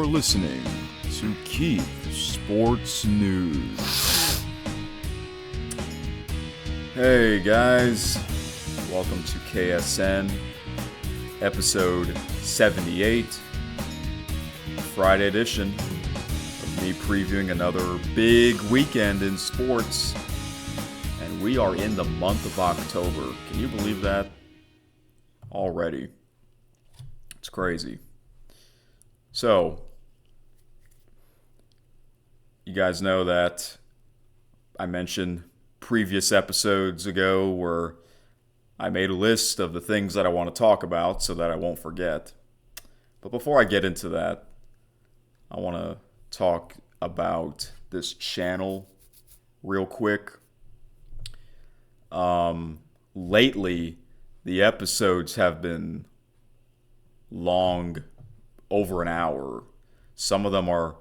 You're listening to Keep Sports News. Hey guys, welcome to KSN, episode 78, Friday edition of me previewing another big weekend in sports. And we are in the month of October. Can you believe that? Already. It's crazy. So, you guys know that I mentioned previous episodes ago where I made a list of the things that I want to talk about so that I won't forget. But before I get into that, I want to talk about this channel real quick. Lately, the episodes have been long, over an hour. Some of them are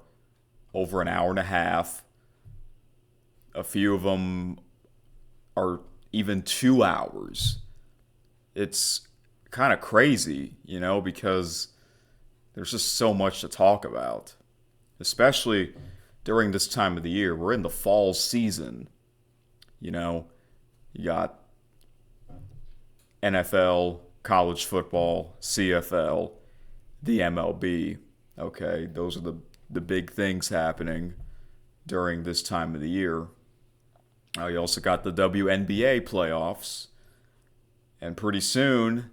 over an hour and a half. A few of them are even 2 hours. It's kind of crazy, because there's just so much to talk about. Especially during this time of the year. We're in the fall season. You got NFL, college football, CFL, the MLB. Okay, those are the big things happening during this time of the year. You also got the WNBA playoffs. And pretty soon,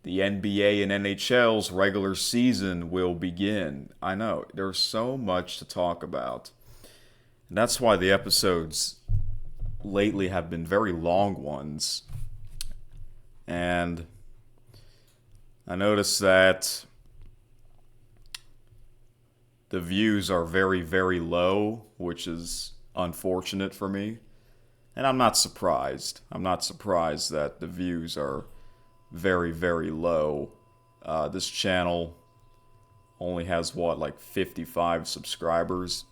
the NBA and NHL's regular season will begin. I know, there's so much to talk about. And that's why the episodes lately have been very long ones. And I noticed that the views are very, very low, which is unfortunate for me. And I'm not surprised. I'm not surprised that the views are very, very low. This channel only has, 55 subscribers?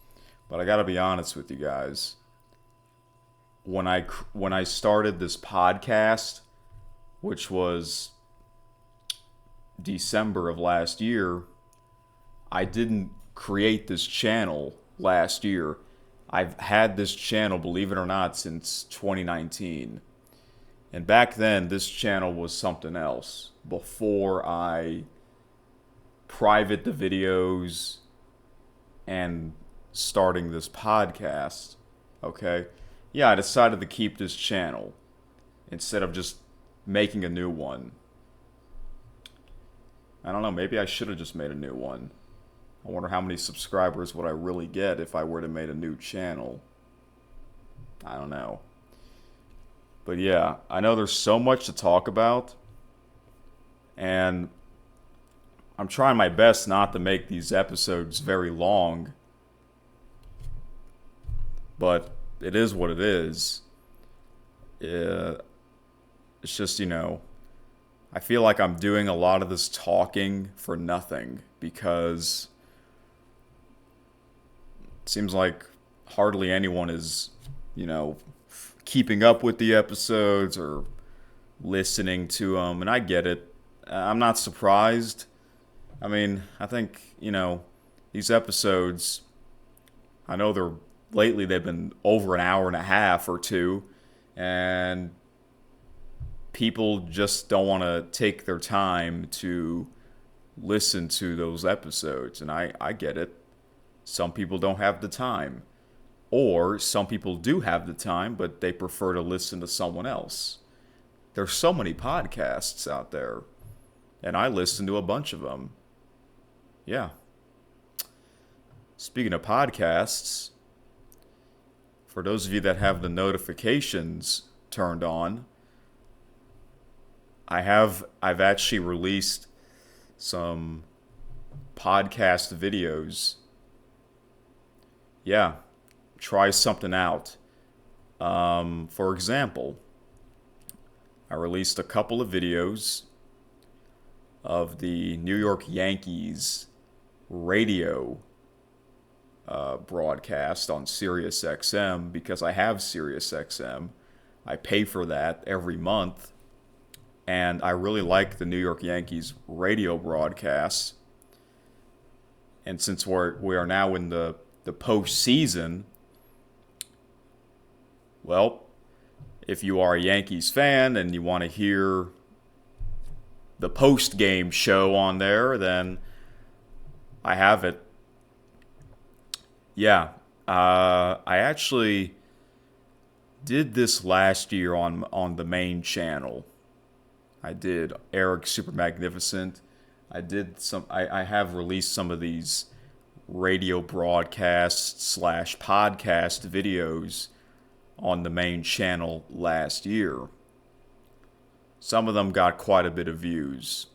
But I gotta be honest with you guys. When I started this podcast, which was December of last year, I didn't create this channel last year. I've had this channel, believe it or not, since 2019. And back then, this channel was something else. Before I private the videos and starting this podcast, okay? Yeah, I decided to keep this channel instead of just making a new one. I don't know, maybe I should have just made a new one. I wonder how many subscribers would I really get if I were to make a new channel. I don't know. But yeah, I know there's so much to talk about. And I'm trying my best not to make these episodes very long. But it is what it is. It's just, I feel like I'm doing a lot of this talking for nothing because it seems like hardly anyone is, keeping up with the episodes or listening to them. And I get it. I'm not surprised. I mean, I think, these episodes, I know lately they've been over an hour and a half or two. And people just don't want to take their time to listen to those episodes. And I get it. Some people don't have the time. Or some people do have the time, but they prefer to listen to someone else. There's so many podcasts out there. And I listen to a bunch of them. Yeah. Speaking of podcasts, for those of you that have the notifications turned on, I've actually released some podcast videos. Yeah, try something out. For example, I released a couple of videos of the New York Yankees radio broadcast on Sirius XM because I have Sirius XM. I pay for that every month. And I really like the New York Yankees radio broadcasts. And since we are now in the postseason, well, if you are a Yankees fan and you want to hear the post game show on there, then I have it. Yeah, I actually did this last year on the main channel. I did Eric Super Magnificent. I have released some of these radio broadcast slash podcast videos on the main channel last year. Some of them got quite a bit of views.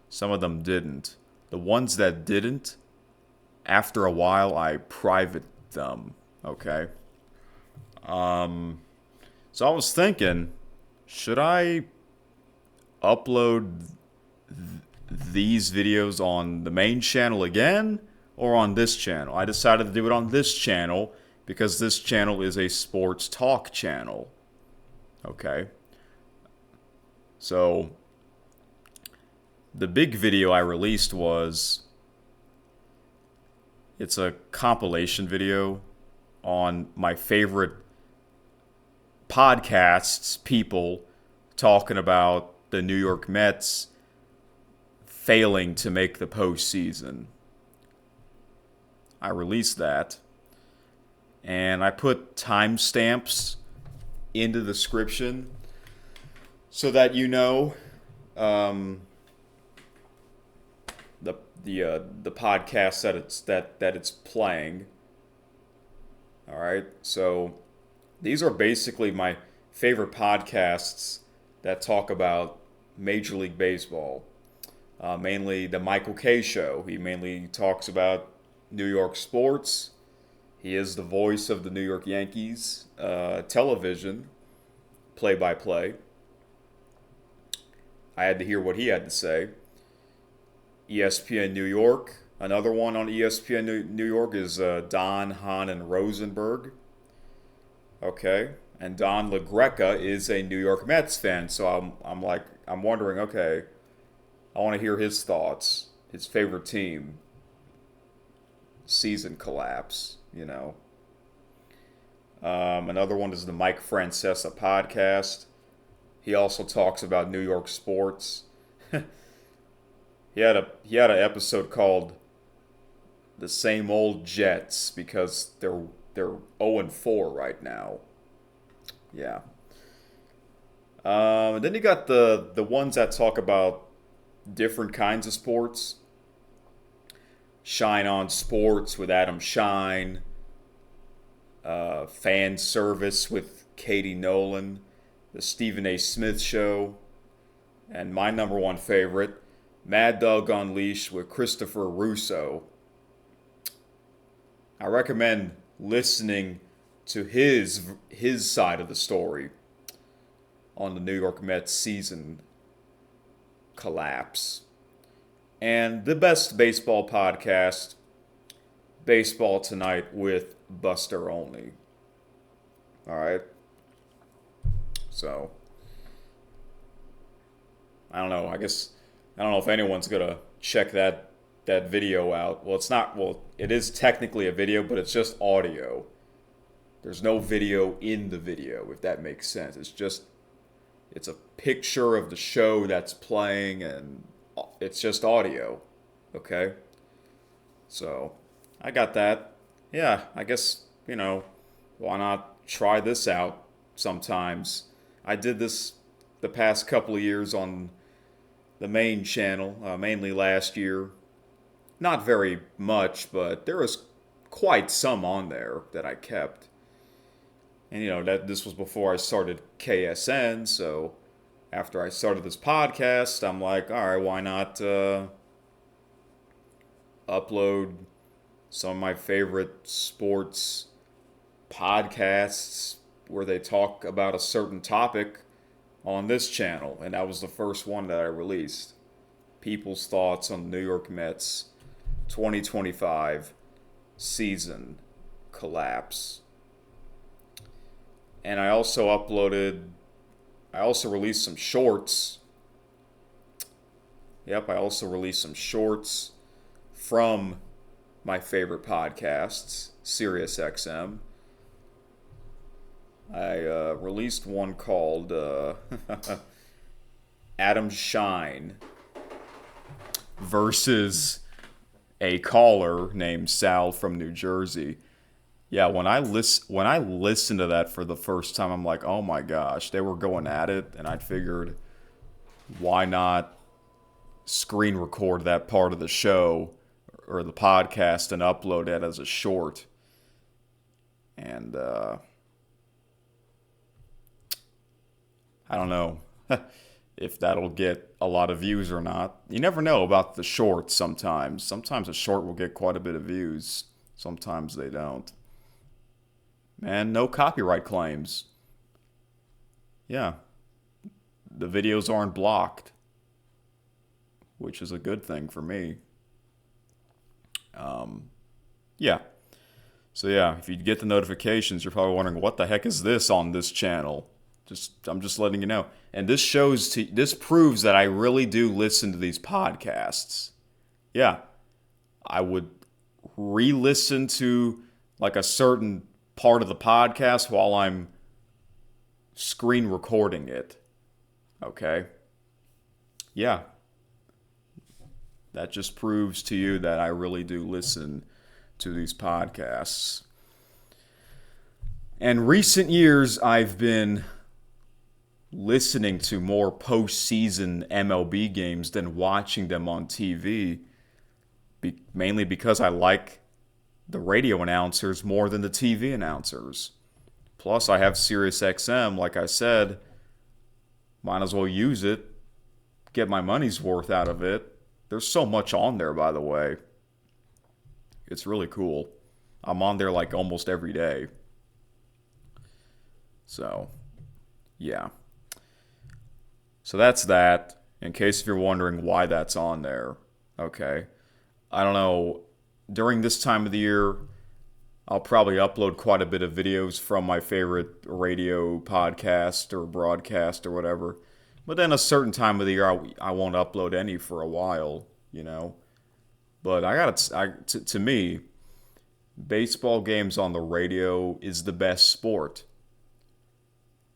Some of them didn't. The ones that didn't, after a while, I private them. Okay. So I was thinking, should I upload these videos on the main channel again or on this channel? I decided to do it on this channel because this channel is a sports talk channel. Okay. So the big video I released it's a compilation video on my favorite podcasts, people talking about the New York Mets failing to make the postseason. I released that, and I put timestamps in the description so that you know the podcast that it's playing. All right, so these are basically my favorite podcasts that talk about Major League Baseball. Mainly the Michael Kay Show. He mainly talks about New York sports. He is the voice of the New York Yankees television play-by-play. I had to hear what he had to say. ESPN New York. Another one on ESPN New York is Don, Hahn, and Rosenberg. Okay. And Don LaGreca is a New York Mets fan. So I'm wondering, okay, I want to hear his thoughts. His favorite team. Season collapse, you know. Another one is the Mike Francesa podcast. He also talks about New York sports. He had an episode called "The Same Old Jets" because they're 0-4 right now. Yeah. And then you got the ones that talk about different kinds of sports. Shine on Sports with Adam Shine. Fan Service with Katie Nolan. The Stephen A. Smith Show. And my number one favorite, Mad Dog Unleashed with Christopher Russo. I recommend listening to his side of the story on the New York Mets season collapse. And the best baseball podcast, Baseball Tonight with Buster Olney. All right. So, I don't know. I don't know if anyone's gonna check that video out. Well, it's not. Well, it is technically a video, but it's just audio. There's no video in the video, if that makes sense. It's a picture of the show that's playing, and it's just audio. Okay. So, I got that. Yeah, I guess, why not try this out sometimes? I did this the past couple of years on the main channel, mainly last year. Not very much, but there was quite some on there that I kept. And that this was before I started KSN, so after I started this podcast, I'm like, all right, why not upload some of my favorite sports podcasts where they talk about a certain topic on this channel. And that was the first one that I released. People's thoughts on the New York Mets 2025 season collapse. And I also released some shorts. Yep, I also released some shorts from my favorite podcasts, SiriusXM. I released one called Adam Shine versus a caller named Sal from New Jersey. Yeah, when I listened to that for the first time, I'm like, oh my gosh, they were going at it, and I figured, why not screen record that part of the show or the podcast and upload it as a short? And I don't know if that'll get a lot of views or not. You never know about the shorts sometimes. Sometimes a short will get quite a bit of views. Sometimes they don't. And no copyright claims. Yeah. The videos aren't blocked, which is a good thing for me. Yeah. So yeah, if you get the notifications, you're probably wondering, what the heck is this on this channel? I'm just letting you know. And this proves that I really do listen to these podcasts. Yeah. I would re-listen to like a certain part of the podcast while I'm screen recording it. Okay? Yeah. That just proves to you that I really do listen to these podcasts. In recent years, I've been listening to more postseason MLB games than watching them on TV, mainly because I like the radio announcers more than the TV announcers. Plus, I have SiriusXM, like I said, might as well use it, get my money's worth out of it. There's so much on there, by the way. It's really cool. I'm on there like almost every day. So, yeah. So that's that, in case if you're wondering why that's on there. Okay. I don't know. During this time of the year, I'll probably upload quite a bit of videos from my favorite radio podcast or broadcast or whatever. But then a certain time of the year, I won't upload any for a while, you know. But to me, baseball games on the radio is the best sport.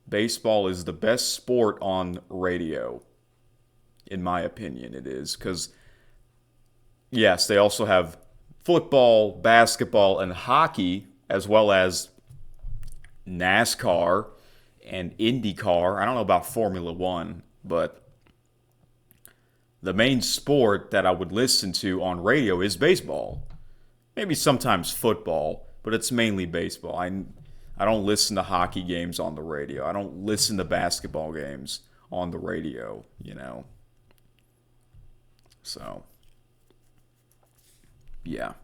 Baseball is the best sport on radio. In my opinion, it is. Because, yes, they also have football, basketball, and hockey, as well as NASCAR and IndyCar. I don't know about Formula One, but the main sport that I would listen to on radio is baseball. Maybe sometimes football, but it's mainly baseball. I don't listen to hockey games on the radio. I don't listen to basketball games on the radio, you know. So, yeah.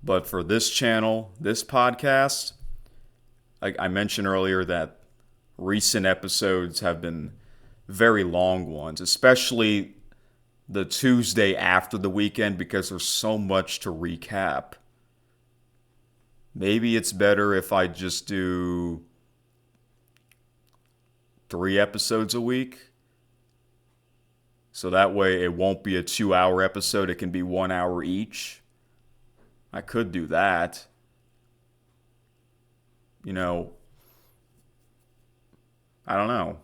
But for this channel, this podcast, I mentioned earlier that recent episodes have been very long ones, especially the Tuesday after the weekend, because there's so much to recap. Maybe it's better if I just do 3 episodes a week. So that way it won't be a 2-hour episode. It can be 1 hour each. I could do that. You know, I don't know.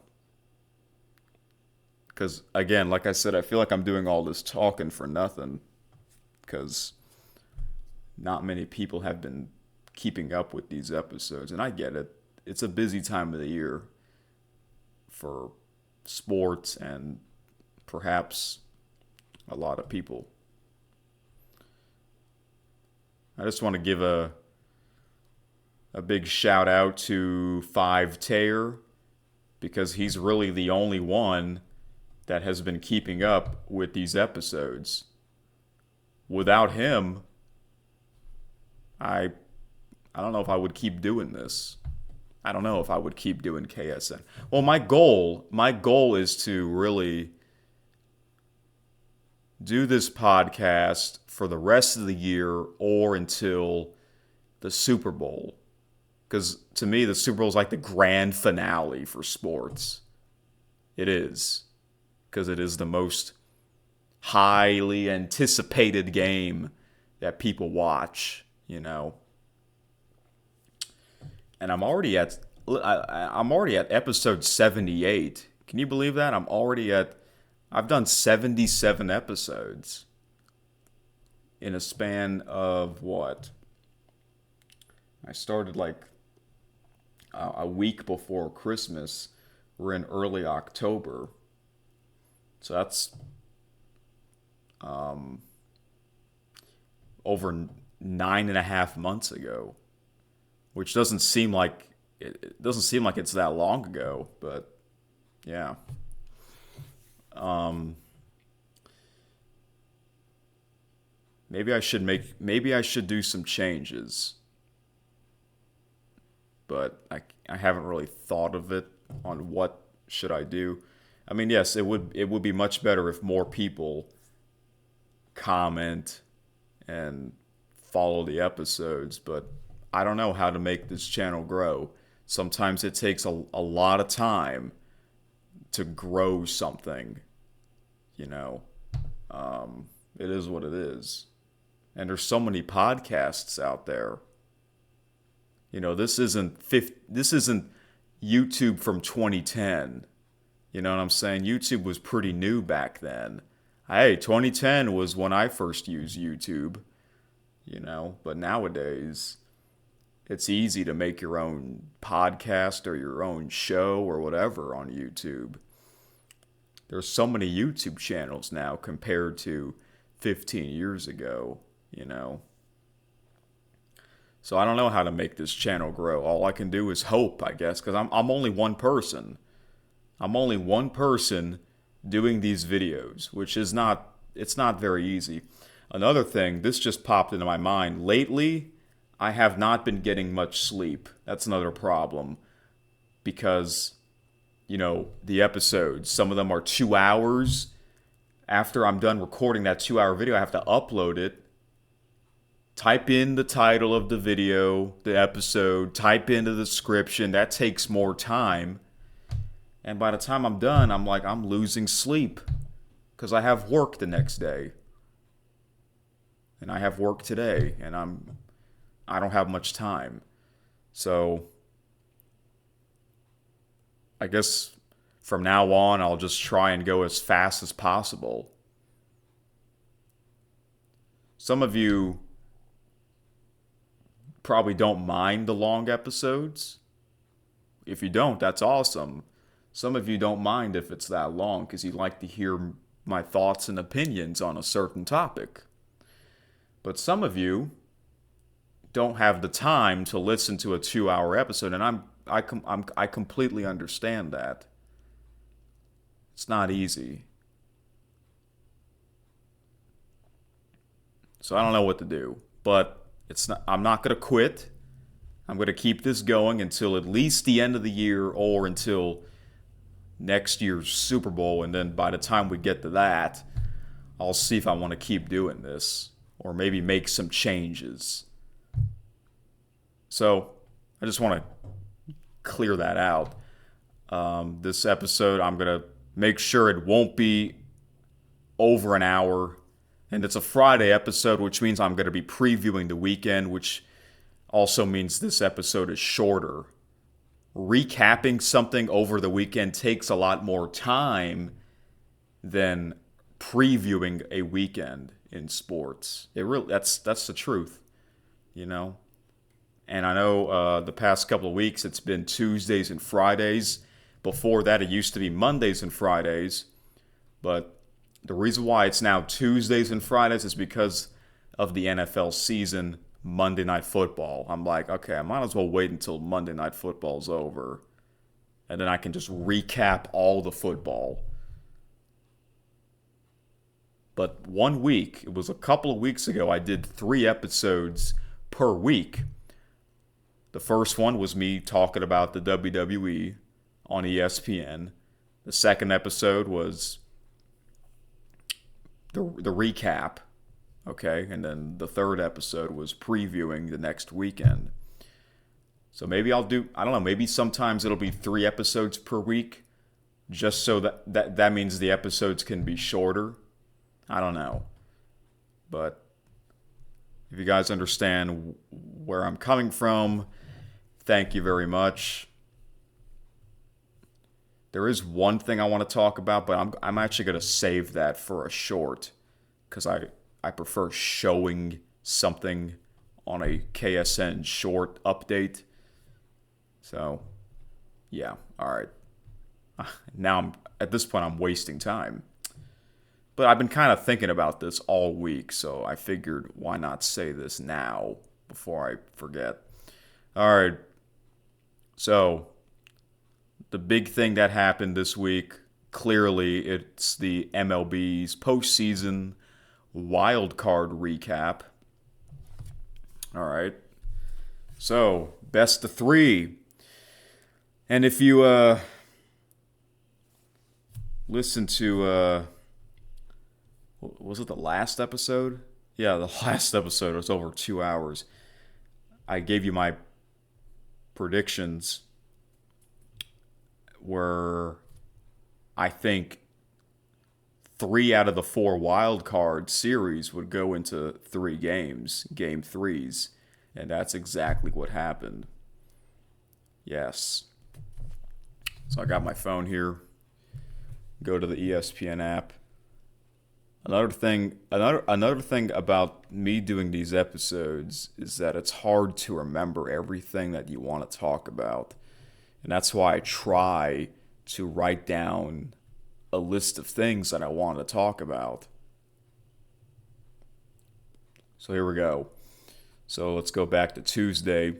Because, again, like I said, I feel like I'm doing all this talking for nothing. Because not many people have been keeping up with these episodes. And I get it. It's a busy time of the year for sports and perhaps a lot of people. I just want to give a big shout out to Five Tayer, because he's really the only one that has been keeping up with these episodes. Without him, I don't know if I would keep doing this. I don't know if I would keep doing KSN. Well, my goal is to really do this podcast for the rest of the year or until the Super Bowl. Because to me, the Super Bowl is like the grand finale for sports. It is. Because it is the most highly anticipated game that people watch, you know. And I'm already at episode 78. Can you believe that? I've done 77 episodes in a span of what? I started like a week before Christmas. We're in early October. So that's over 9.5 months ago, which doesn't seem like it's that long ago, but yeah. Maybe I should do some changes, but I haven't really thought of it on what should I do. I mean, yes, it would be much better if more people comment and follow the episodes, but I don't know how to make this channel grow. Sometimes it takes a lot of time to grow something, you know. It is what it is. And there's so many podcasts out there. You know, this isn't YouTube from 2010. You know what I'm saying? YouTube was pretty new back then. Hey, 2010 was when I first used YouTube, you know, but nowadays it's easy to make your own podcast or your own show or whatever on YouTube. There's so many YouTube channels now compared to 15 years ago, you know. So I don't know how to make this channel grow. All I can do is hope, I guess, because I'm only one person. I'm only one person doing these videos, which is it's not very easy. Another thing, this just popped into my mind. Lately, I have not been getting much sleep. That's another problem. Because, you know, the episodes, some of them are 2 hours. After I'm done recording that 2-hour video, I have to upload it. Type in the title of the video, the episode, type in the description. That takes more time. And by the time I'm done, I'm losing sleep. Because I have work the next day. And I have work today. And I don't have much time. So I guess from now on, I'll just try and go as fast as possible. Some of you probably don't mind the long episodes. If you don't, that's awesome. Some of you don't mind if it's that long because you like to hear my thoughts and opinions on a certain topic. But some of you don't have the time to listen to a 2-hour episode, and I completely understand that. It's not easy. So I don't know what to do, but I'm not going to quit. I'm going to keep this going until at least the end of the year or until next year's Super Bowl, and then by the time we get to that, I'll see if I want to keep doing this or maybe make some changes. So I just want to clear that out. This episode, I'm going to make sure it won't be over an hour. And it's a Friday episode, which means I'm going to be previewing the weekend, which also means this episode is shorter. Recapping something over the weekend takes a lot more time than previewing a weekend in sports. That's the truth, you know. And I know the past couple of weeks it's been Tuesdays and Fridays. Before that, it used to be Mondays and Fridays. But the reason why it's now Tuesdays and Fridays is because of the NFL season, Monday Night Football. I'm like, okay, I might as well wait until Monday Night Football's over. And then I can just recap all the football. But 1 week, it was a couple of weeks ago, I did 3 episodes per week. The first one was me talking about the WWE on ESPN. The second episode was the recap, okay? And then the third episode was previewing the next weekend. So maybe I don't know, maybe sometimes it'll be 3 episodes per week, just so that means the episodes can be shorter. I don't know. But If you guys understand where I'm coming from, thank you very much. There is one thing I want to talk about, but I'm actually going to save that for a short because I prefer showing something on a KSN short update. So, yeah, all right. Now at this point I'm wasting time. But I've been kind of thinking about this all week, so I figured why not say this now before I forget. All right. So, the big thing that happened this week, clearly it's the MLB's postseason wild card recap. All right. So, best of 3. And if you listen to was it the last episode? Yeah, the last episode was over 2 hours. I gave you my predictions where I think 3 out of the 4 wild card series would go into 3 games, game 3s, and that's exactly what happened. Yes. So I got my phone here. Go to the ESPN app. Another thing about me doing these episodes is that it's hard to remember everything that you want to talk about. And that's why I try to write down a list of things that I want to talk about. So here we go. So let's go back to Tuesday,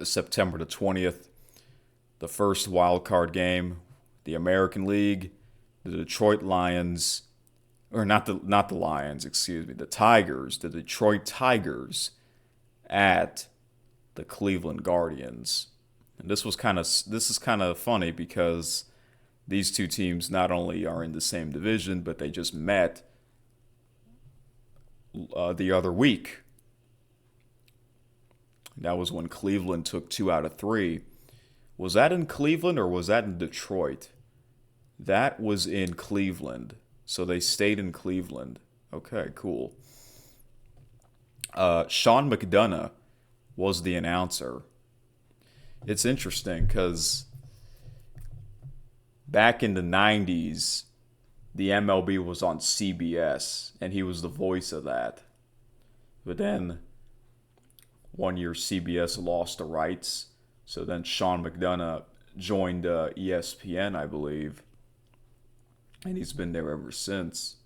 September the 20th. The first wild card game, the American League, the Detroit Lions, or not the Lions, excuse me, the Detroit Tigers at the Cleveland Guardians. And this is kind of funny because these two teams not only are in the same division, but they just met the other week. That was when Cleveland took 2 out of 3. Was that in Cleveland or was that in Detroit? That was in Cleveland. So they stayed in Cleveland. Okay, cool. Sean McDonough was the announcer. It's interesting because back in the 90s, the MLB was on CBS, and he was the voice of that. But then, one year CBS lost the rights, so then Sean McDonough joined ESPN, I believe, and he's been there ever since.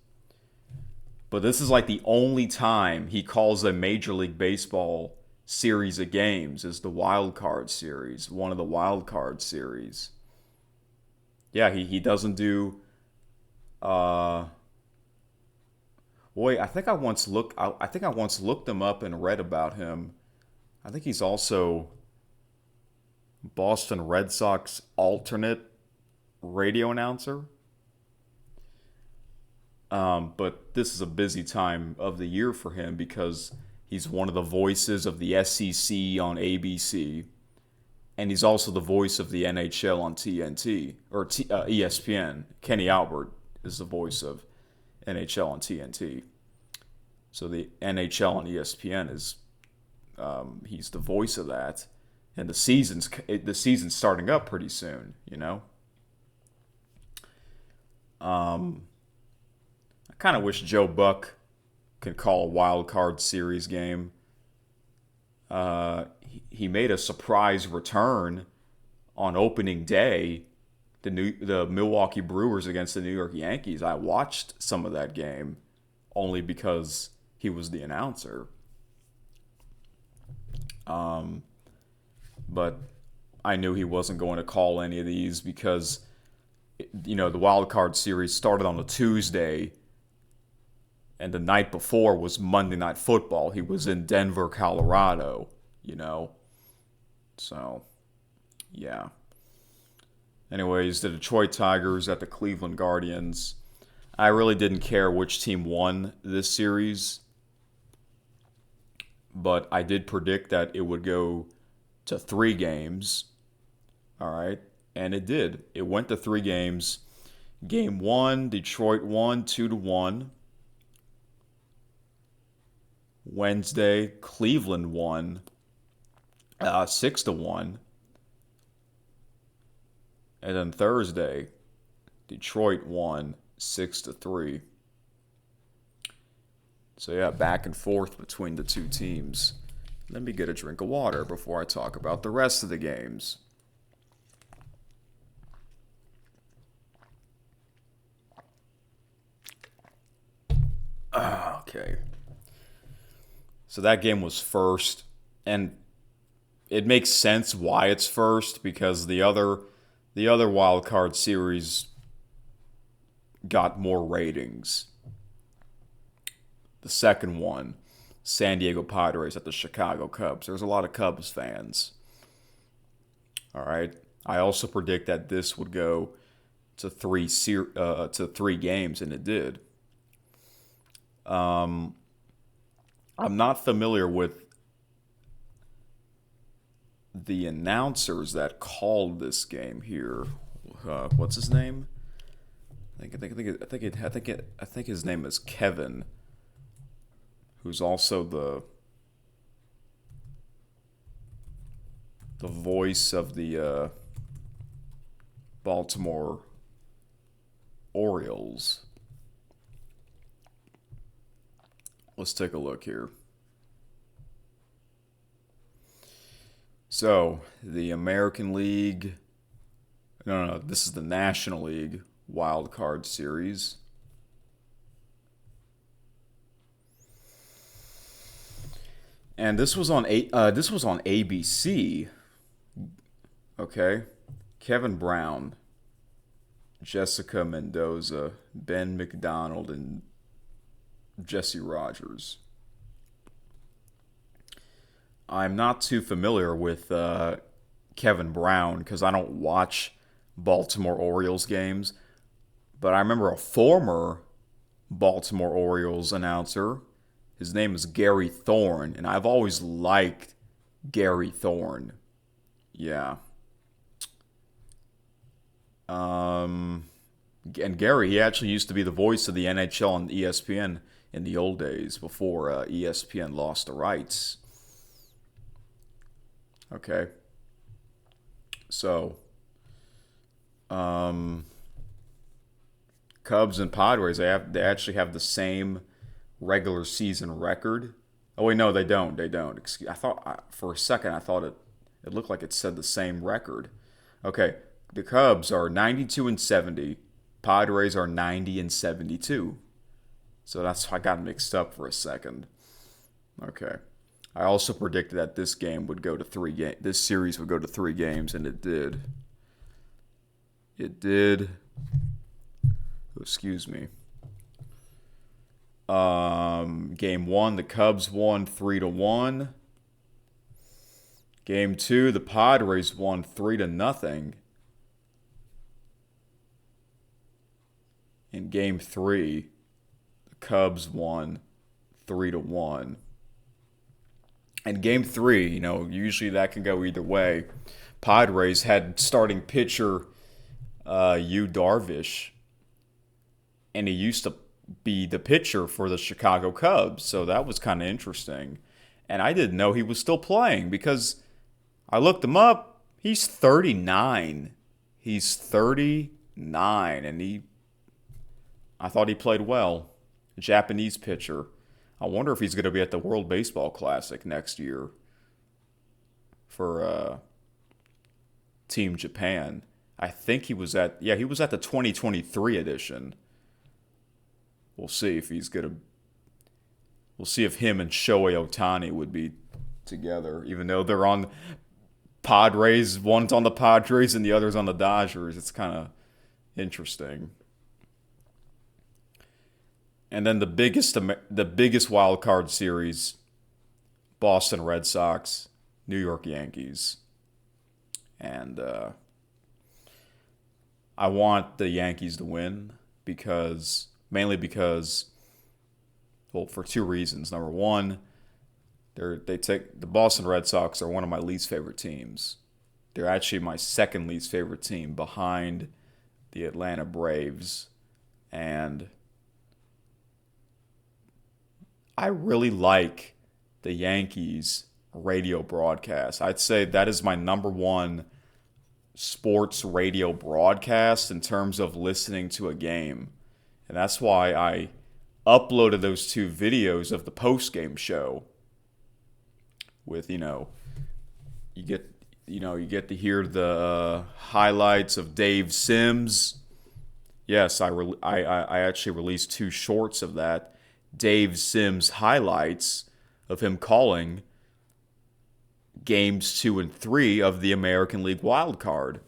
But this is like the only time he calls a Major League Baseball series of games is the wild card series, one of the wild card series. Yeah, he doesn't do. Boy, I think I once looked him up and read about him. I think he's also Boston Red Sox alternate radio announcer. But this is a busy time of the year for him because he's one of the voices of the SEC on ABC, and he's also the voice of the NHL on TNT or ESPN. Kenny Albert is the voice of NHL on TNT. So the NHL on ESPN is he's the voice of that, and the season's starting up pretty soon. You know. I kind of wish Joe Buck could call a wild card series game. He made a surprise return on opening day. The Milwaukee Brewers against the New York Yankees. I watched some of that game only because he was the announcer. But I knew he wasn't going to call any of these because, the wild card series started on a Tuesday, and the night before was Monday Night Football. He was in Denver, Colorado, So, yeah. Anyways, the Detroit Tigers at the Cleveland Guardians. I really didn't care which team won this series, but I did predict that it would go to 3 games. All right, and it did. It went to 3 games. Game 1, Detroit won 2-1. Wednesday, Cleveland won 6-1. And then Thursday, Detroit won 6-3. So yeah, back and forth between the two teams. Let me get a drink of water before I talk about the rest of the games. Okay. So that game was first, and it makes sense why it's first because the other wild card series got more ratings. The second one, San Diego Padres at the Chicago Cubs. There's a lot of Cubs fans. All right. I also predict that this would go to three games, and it did. Um, I'm not familiar with the announcers that called this game here. What's his name? I think his name is Kevin, who's also the voice of the Baltimore Orioles. Let's take a look here. So, the American League, no, this is the National League Wild Card Series. And this was on ABC. Okay, Kevin Brown, Jessica Mendoza, Ben McDonald, and Jesse Rogers. I'm not too familiar with Kevin Brown because I don't watch Baltimore Orioles games. But I remember a former Baltimore Orioles announcer. His name is Gary Thorne, and I've always liked Gary Thorne. Yeah. And Gary, he actually used to be the voice of the NHL on ESPN in the old days before ESPN lost the rights. Okay. So, Cubs and Padres, they actually have the same regular season record. Oh wait, no, they don't. They don't. For a second I thought it looked like it said the same record. Okay, the Cubs are 92 and 70. Padres are 90 and 72. So that's I got mixed up for a second. Okay. I also predicted that this game would go to this series would go to 3 games, and it did. It did. Excuse me. Game 1, the Cubs won 3-1. Game 2, the Padres won 3-0. In Game 3, the Cubs won 3-1. And Game 3, usually that can go either way. Padres had starting pitcher Yu Darvish, and he used to be the pitcher for the Chicago Cubs, so that was kind of interesting. And I didn't know he was still playing because I looked him up. He's 39. He's 39, and I thought he played well. A Japanese pitcher. I wonder if he's going to be at the World Baseball Classic next year for Team Japan. I think he was at the 2023 edition. We'll see if we'll see if him and Shohei Ohtani would be together, even though they're on Padres. One's on the Padres and the other's on the Dodgers. It's kind of interesting. And then the biggest wild card series, Boston Red Sox, New York Yankees. And I want the Yankees to win mainly because, well, for 2 reasons. Number one, the Boston Red Sox are one of my least favorite teams. They're actually my second least favorite team behind the Atlanta Braves. And I really like the Yankees radio broadcast. I'd say that is my number one sports radio broadcast in terms of listening to a game. And that's why I uploaded those two videos of the post-game show with, you get to hear the highlights of Dave Sims. Yes, I actually released two shorts of that. Dave Sims highlights of him calling games 2 and 3 of the American League wild card.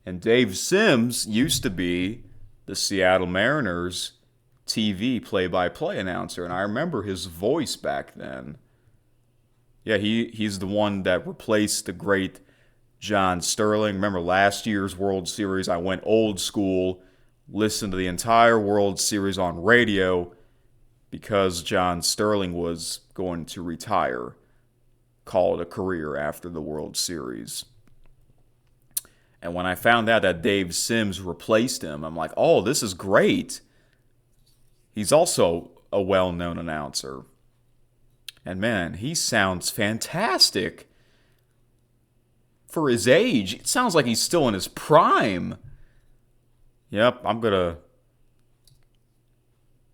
And Dave Sims used to be the Seattle Mariners TV play-by-play announcer, and I remember his voice back then. Yeah, he's the one that replaced the great John Sterling. Remember last year's World Series, I went old school, listened to the entire World Series on radio because John Sterling was going to retire, call it a career after the World Series. And when I found out that Dave Sims replaced him, I'm like, oh, this is great. He's also a well-known announcer. And man, he sounds fantastic. For his age, it sounds like he's still in his prime. Yep,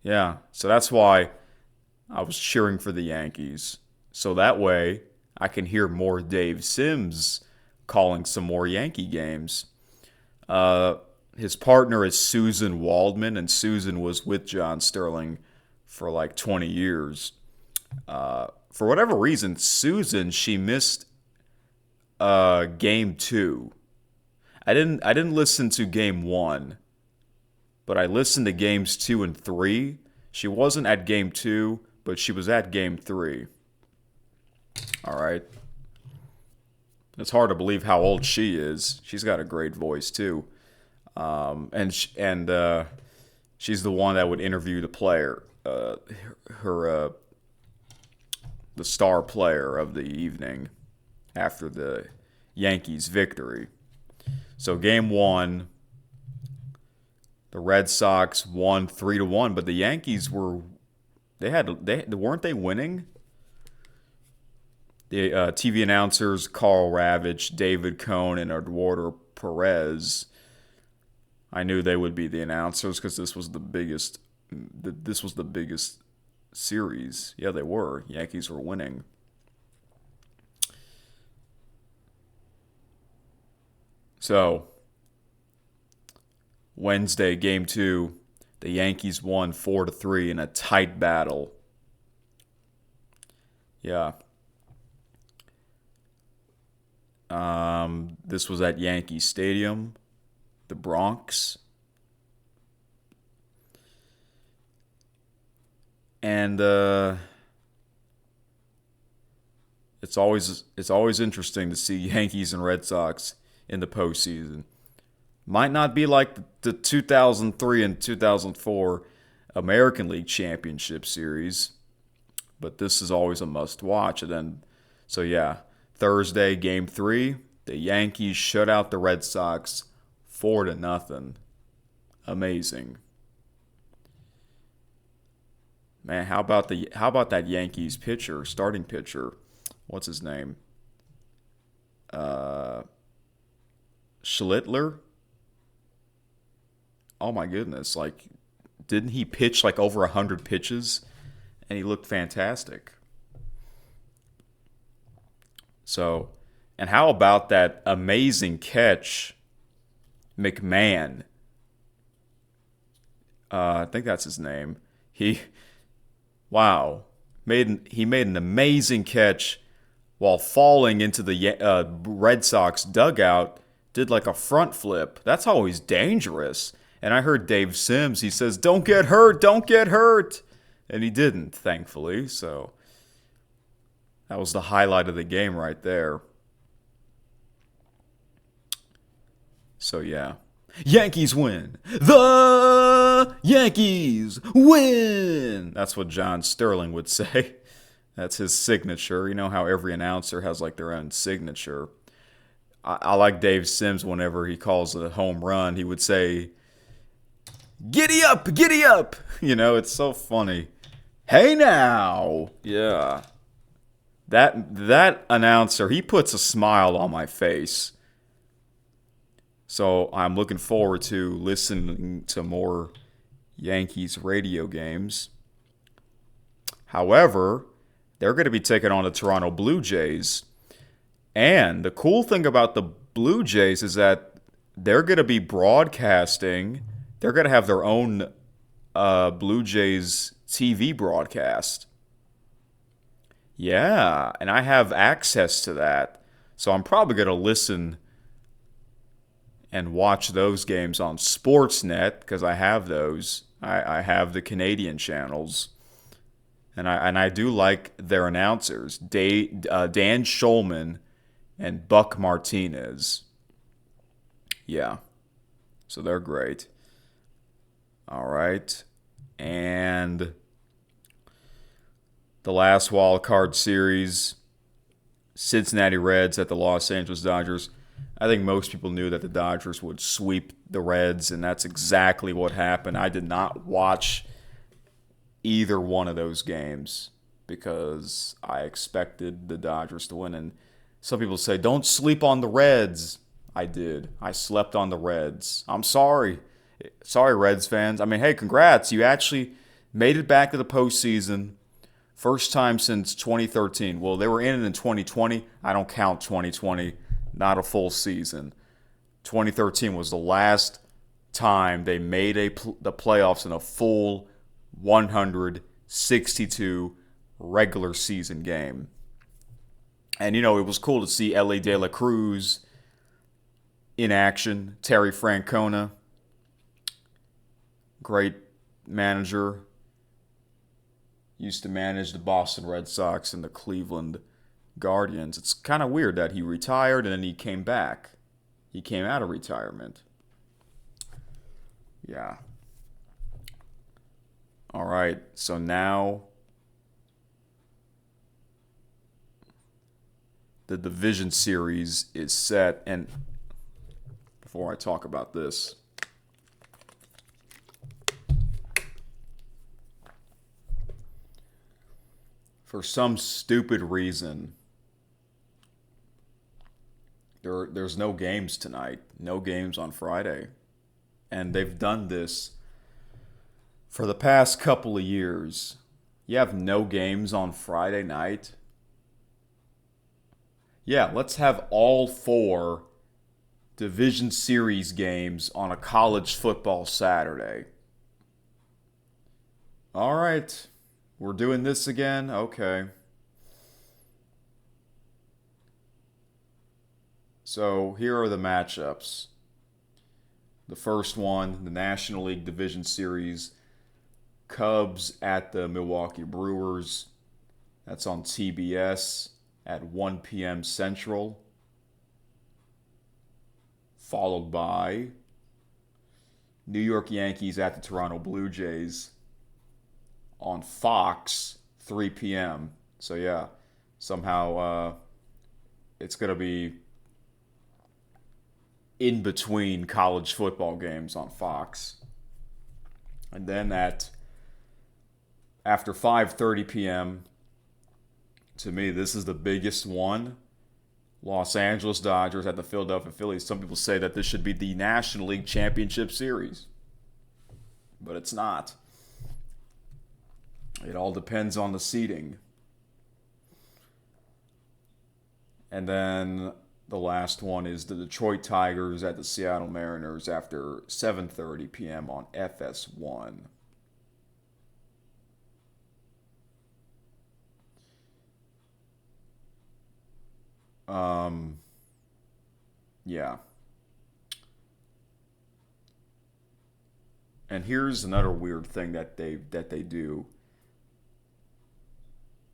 Yeah, so that's why I was cheering for the Yankees. So that way, I can hear more Dave Sims calling some more Yankee games. His partner is Susan Waldman, and Susan was with John Sterling for like 20 years. For whatever reason, Susan, she missed game 2. I didn't listen to game 1, but I listened to games 2 and 3. She wasn't at game 2, but she was at game 3. All right. It's hard to believe how old she is. She's got a great voice too, and she's the one that would interview the player, the star player of the evening after the Yankees' victory. So game 1, the Red Sox won 3-1, but the Yankees weren't they winning? The TV announcers Carl Ravitch, David Cohn, and Eduardo Perez. I knew they would be the announcers because this was the biggest. This was the biggest series. Yeah, they were. Yankees were winning. So Wednesday, game 2, the Yankees won 4-3 in a tight battle. Yeah. This was at Yankee Stadium, the Bronx. And it's always interesting to see Yankees and Red Sox in the postseason. Might not be like the 2003 and 2004 American League Championship Series, but this is always a must-watch. And then, so yeah, Thursday, Game 3, the Yankees shut out the Red Sox 4-0. Amazing. Man, how about that Yankees pitcher, starting pitcher? What's his name? Schlittler? Oh my goodness, like didn't he pitch like over 100 pitches and he looked fantastic. So, and how about that amazing catch, McMahon? I think that's his name. He made an amazing catch while falling into the Red Sox dugout. Did like a front flip. That's always dangerous. And I heard Dave Sims. He says, "Don't get hurt, don't get hurt," and he didn't, thankfully. So that was the highlight of the game right there. So yeah. Yankees win. The Yankees win. That's what John Sterling would say. That's his signature. You know how every announcer has like their own signature. I like Dave Sims whenever he calls a home run. He would say, "Giddy up, giddy up." You know, it's so funny. Hey now. Yeah. That announcer, he puts a smile on my face. So I'm looking forward to listening to more Yankees radio games. However, they're going to be taking on the Toronto Blue Jays. And the cool thing about the Blue Jays is that they're going to be broadcasting, they're going to have their own Blue Jays TV broadcast. Yeah, and I have access to that. So I'm probably going to listen and watch those games on Sportsnet because I have those. I have the Canadian channels. And I do like their announcers, Dan Schulman and Buck Martinez. Yeah, so they're great. All right. And the last wild card series, Cincinnati Reds at the Los Angeles Dodgers. I think most people knew that the Dodgers would sweep the Reds, and that's exactly what happened. I did not watch either one of those games because I expected the Dodgers to win. And some people say, don't sleep on the Reds. I did. I slept on the Reds. I'm sorry. Sorry, Reds fans. I mean, hey, congrats. You actually made it back to the postseason. First time since 2013. Well, they were in it in 2020. I don't count 2020. Not a full season. 2013 was the last time they made the playoffs in a full 162 regular season game. And, it was cool to see Ellie De La Cruz in action. Terry Francona, great manager. Used to manage the Boston Red Sox and the Cleveland Guardians. It's kind of weird that he retired and then he came back. He came out of retirement. Yeah. All right, so now the division series is set. And before I talk about this, for some stupid reason, there's no games tonight, no games on Friday. And they've done this for the past couple of years. You have no games on Friday night. Yeah, let's have all 4 division series games on a college football Saturday. All right, we're doing this again? Okay. So here are the matchups. The first one, the National League Division Series, Cubs at the Milwaukee Brewers. That's on TBS at 1 p.m. Central. Followed by New York Yankees at the Toronto Blue Jays on Fox, 3 p.m. So yeah, somehow it's going to be in between college football games on Fox. And then after 5:30 p.m., to me, this is the biggest one. Los Angeles Dodgers at the Philadelphia Phillies. Some people say that this should be the National League Championship Series. But it's not. It all depends on the seeding. And then the last one is the Detroit Tigers at the Seattle Mariners after 7:30 p.m. on FS1. Yeah. And here's another weird thing that they do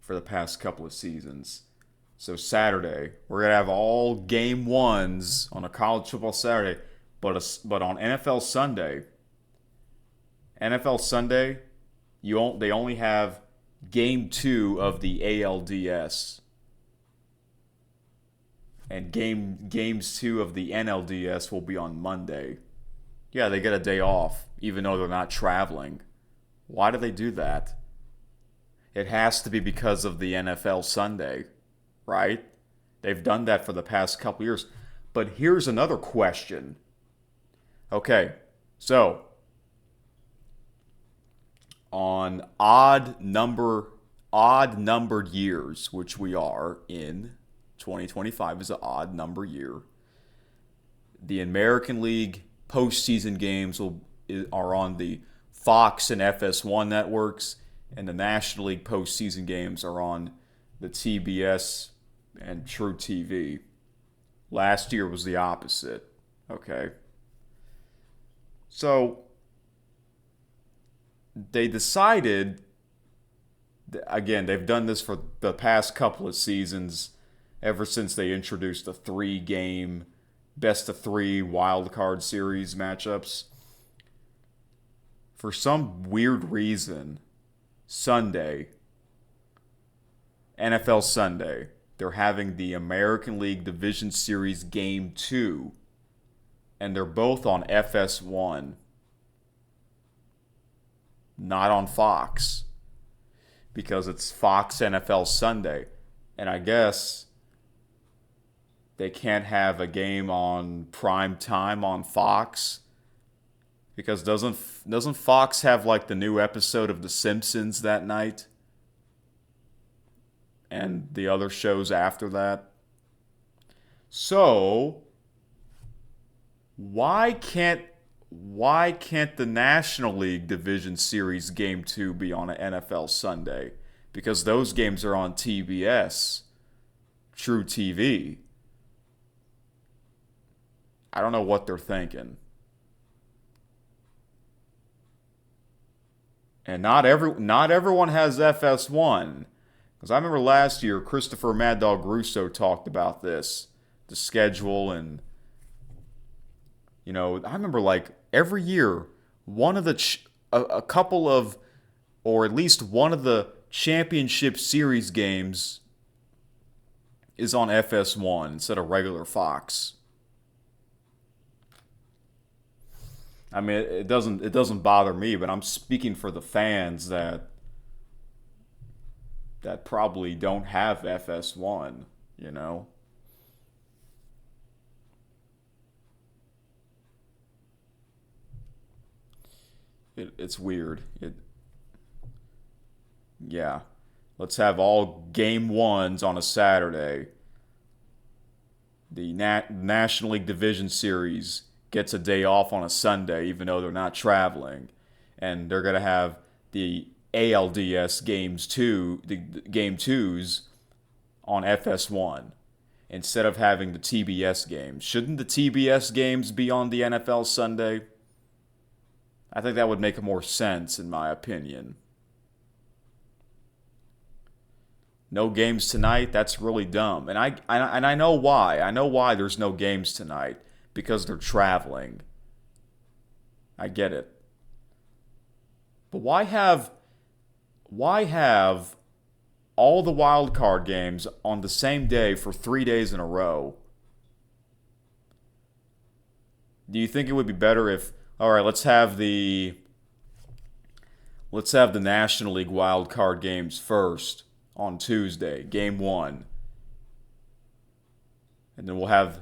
for the past couple of seasons. So Saturday, we're gonna have all game ones on a college football Saturday, but on NFL Sunday, they only have game 2 of the ALDS. And games 2 of the NLDS will be on Monday. Yeah, they get a day off, even though they're not traveling. Why do they do that? It has to be because of the NFL Sunday. right? They've done that for the past couple years. But here's another question. Okay, so on odd numbered years, which we are in, 2025 is an odd number year. The American League postseason games are on the Fox and FS1 networks, and the National League postseason games are on the TBS and True TV. Last year was the opposite. Okay. So they decided, again, they've done this for the past couple of seasons, ever since they introduced the 3-game best of 3 wild card series matchups. For some weird reason, Sunday, NFL Sunday, they're having the American League Division Series Game 2, and they're both on FS1, not on Fox, because it's Fox NFL Sunday. And I guess they can't have a game on prime time on Fox, because doesn't Fox have like the new episode of The Simpsons that night? And the other shows after that. So why can't the National League Division Series Game 2 be on an NFL Sunday? Because those games are on TBS, True TV. I don't know what they're thinking. And not everyone has FS1. Because I remember last year, Christopher Mad Dog Russo talked about this, the schedule, and I remember like every year, one of a couple of, or at least one of the championship series games is on FS1 instead of regular Fox. I mean, it doesn't bother me, but I'm speaking for the fans that probably don't have FS1, It's weird. Yeah. Let's have all game ones on a Saturday. The National League Division Series gets a day off on a Sunday, even though they're not traveling. And they're going to have the ALDS the game twos on FS1 instead of having the TBS games. Shouldn't the TBS games be on the NFL Sunday? I think that would make more sense, in my opinion. No games tonight? That's really dumb. And I know why. I know why there's no games tonight. Because they're traveling. I get it. But why have all the wild card games on the same day for 3 days in a row? Do you think it would be better if, all right, let's have the National League wild card games first on Tuesday, game 1. And then we'll have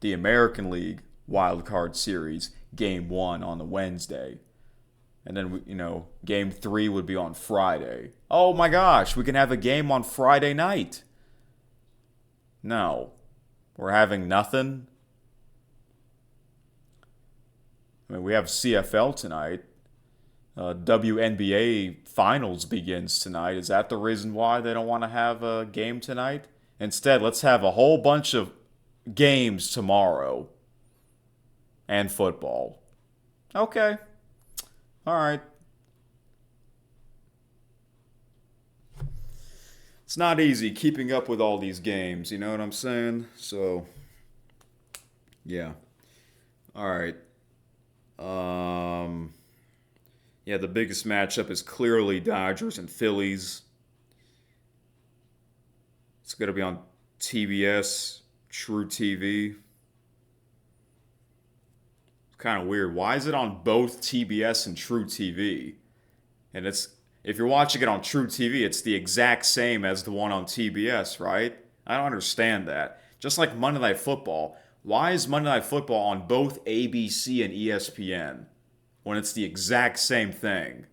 the American League wild card series game 1 on the Wednesday. And then, game 3 would be on Friday. Oh my gosh, we can have a game on Friday night. No. We're having nothing. I mean, we have CFL tonight. WNBA finals begins tonight. Is that the reason why they don't want to have a game tonight? Instead, let's have a whole bunch of games tomorrow. And football. Okay. All right. It's not easy keeping up with all these games, you know what I'm saying? So, yeah. All right. Yeah, the biggest matchup is clearly Dodgers and Phillies. It's going to be on TBS, True TV. It's kind of weird. Why is it on both TBS and True TV? And if you're watching it on True TV, it's the exact same as the one on TBS, right? I don't understand that. Just like Monday Night Football. Why is Monday Night Football on both ABC and ESPN when it's the exact same thing?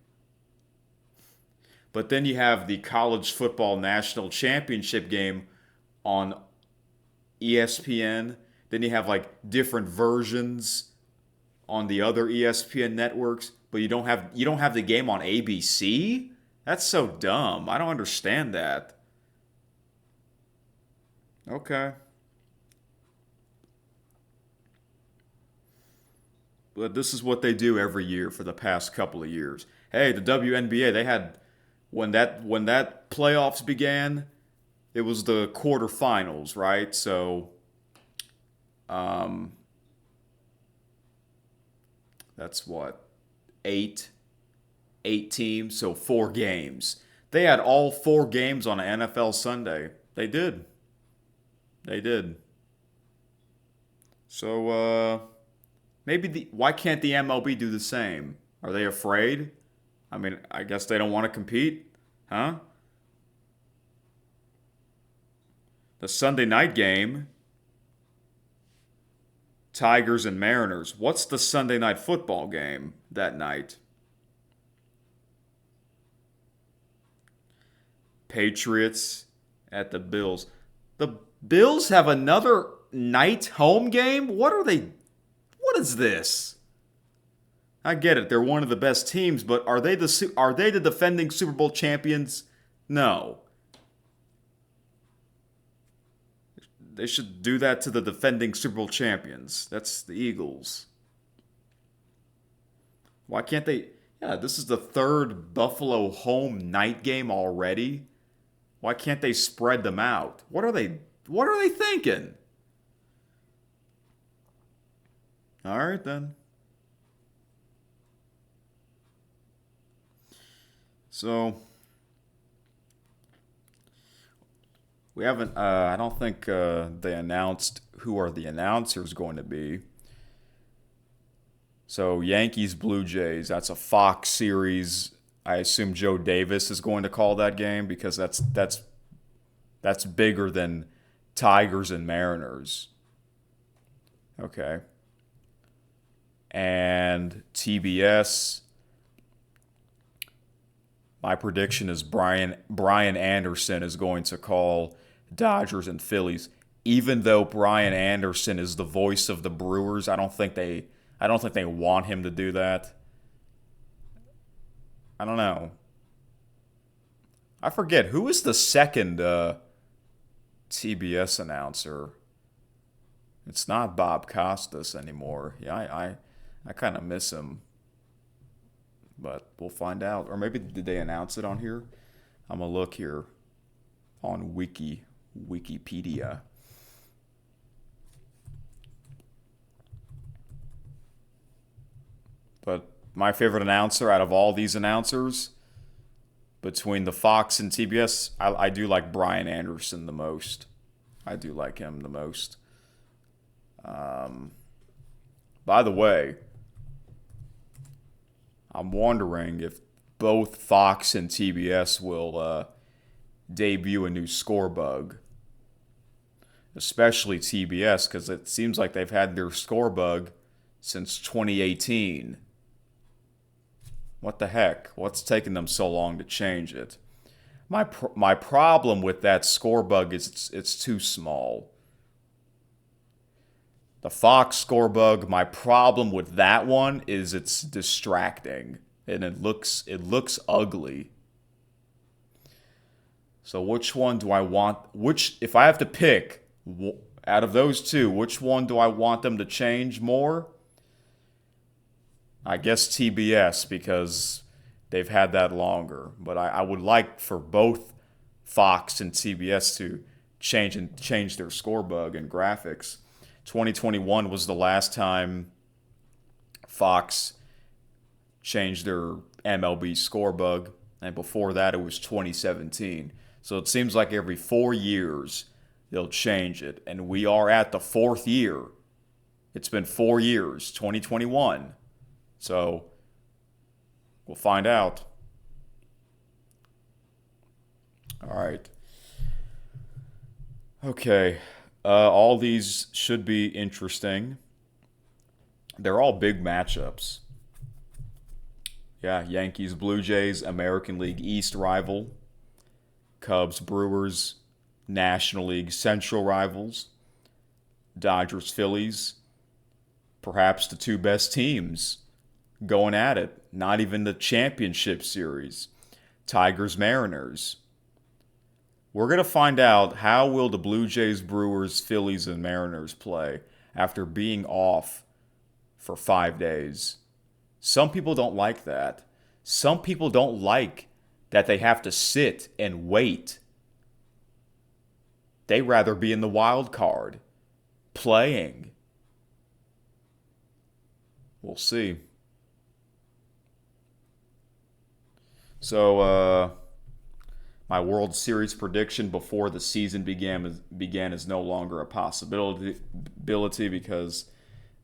But then you have the College Football National Championship game on ESPN. Then you have like different versions on the other ESPN networks, but you don't have the game on ABC? That's so dumb. I don't understand that. Okay. But this is what they do every year for the past couple of years. Hey, the WNBA, they had when that playoffs began, it was the quarterfinals, right? So, um that's what, eight eight teams, so 4 games. They had all 4 games on an NFL Sunday. They did. They did. So maybe the why can't the MLB do the same? Are they afraid? I mean, I guess they don't want to compete, huh? The Sunday night game, Tigers and Mariners. What's the Sunday night football game that night? Patriots at the Bills. The Bills have another night home game? What are they? What is this? I get it. They're one of the best teams, but are they the defending Super Bowl champions? No. They should do that to the defending Super Bowl champions. That's the Eagles. Why can't they? Yeah, this is the third Buffalo home night game already. Why can't they spread them out? What are they thinking? All right then. So we haven't. I don't think they announced who are the announcers going to be. So Yankees Blue Jays. That's a Fox series. I assume Joe Davis is going to call that game because that's bigger than Tigers and Mariners. Okay. And TBS. My prediction is Brian Anderson is going to call Dodgers and Phillies. Even though Brian Anderson is the voice of the Brewers, I don't think they want him to do that. I don't know. I forget who is the second TBS announcer. It's not Bob Costas anymore. Yeah, I kind of miss him, but we'll find out. Or maybe did they announce it on here? I'm gonna look here on Wikipedia. But my favorite announcer out of all these announcers between the Fox and TBS, I do like Brian Anderson the most. I do like him the most. Um, by the way, I'm wondering if both Fox and TBS will debut a new score bug, especially TBS, because it seems like they've had their score bug since 2018. What the heck? What's taking them so long to change it? My problem with that score bug is it's too small. The Fox score bug, my problem with that one is it's distracting and it looks ugly. So which one do I want? Which if I have to pick out of those two, which one do I want them to change more? I guess TBS because they've had that longer. But I would like for both Fox and TBS to change their score bug and graphics. 2021 was the last time Fox changed their MLB score bug, and before that it was 2017. So it seems like every 4 years they'll change it, and we are at the fourth year. It's been 4 years, 2021. So we'll find out. All right. Okay. All these should be interesting. They're all big matchups. Yeah, Yankees, Blue Jays, American League East rival, Cubs, Brewers, National League Central rivals, Dodgers, Phillies, perhaps the two best teams going at it. Not even the championship series. Tigers, Mariners. We're going to find out how will the Blue Jays, Brewers, Phillies, and Mariners play after being off for 5 days. Some people don't like that. Some people don't like that they have to sit and wait. They rather be in the wild card, playing. We'll see. So, my World Series prediction before the season began is no longer a possibility because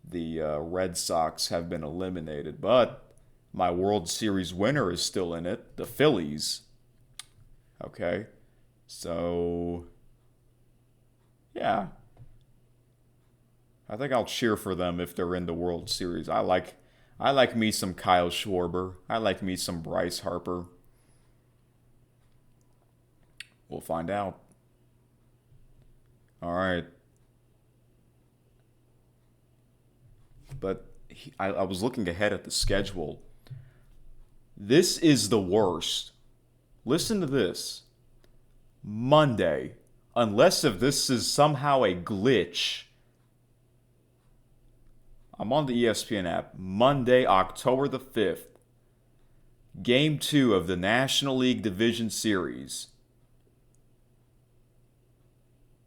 the Red Sox have been eliminated. But my World Series winner is still in it, the Phillies. Okay, so yeah, I think I'll cheer for them if they're in the World Series. I like me some Kyle Schwarber. I like me some Bryce Harper. We'll find out. All right. But I was looking ahead at the schedule. This is the worst. Listen to this. Monday, unless if this is somehow a glitch, I'm on the ESPN app. Monday, October the 5th, Game 2 of the National League Division Series.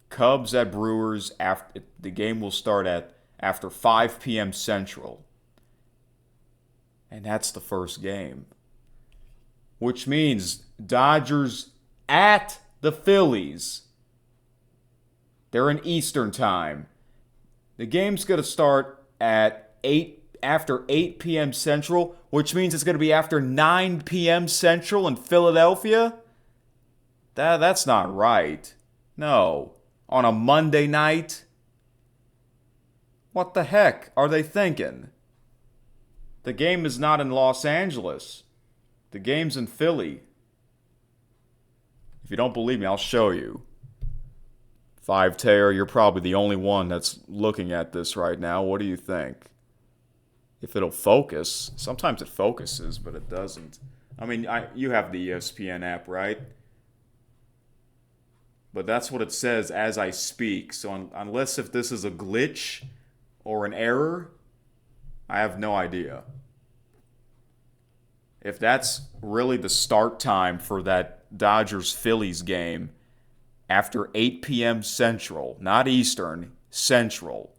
Cubs at Brewers. After the game will start at after 5 p.m. Central. And that's the first game. Which means Dodgers at the Phillies. They're in Eastern time. The game's going to start at 8 after 8 p.m. Central, which means it's going to be after 9 p.m. Central in Philadelphia. That's not right. No. On a Monday night? What the heck are they thinking? The game is not in Los Angeles. The game's in Philly. If you don't believe me, I'll show you. 5 Tear, you're probably the only one that's looking at this right now. What do you think? If it'll focus. Sometimes it focuses, but it doesn't. I mean, you have the ESPN app, right? But that's what it says as I speak. So unless if this is a glitch or an error, I have no idea. If that's really the start time for that Dodgers-Phillies game after 8 p.m. Central, not Eastern, Central.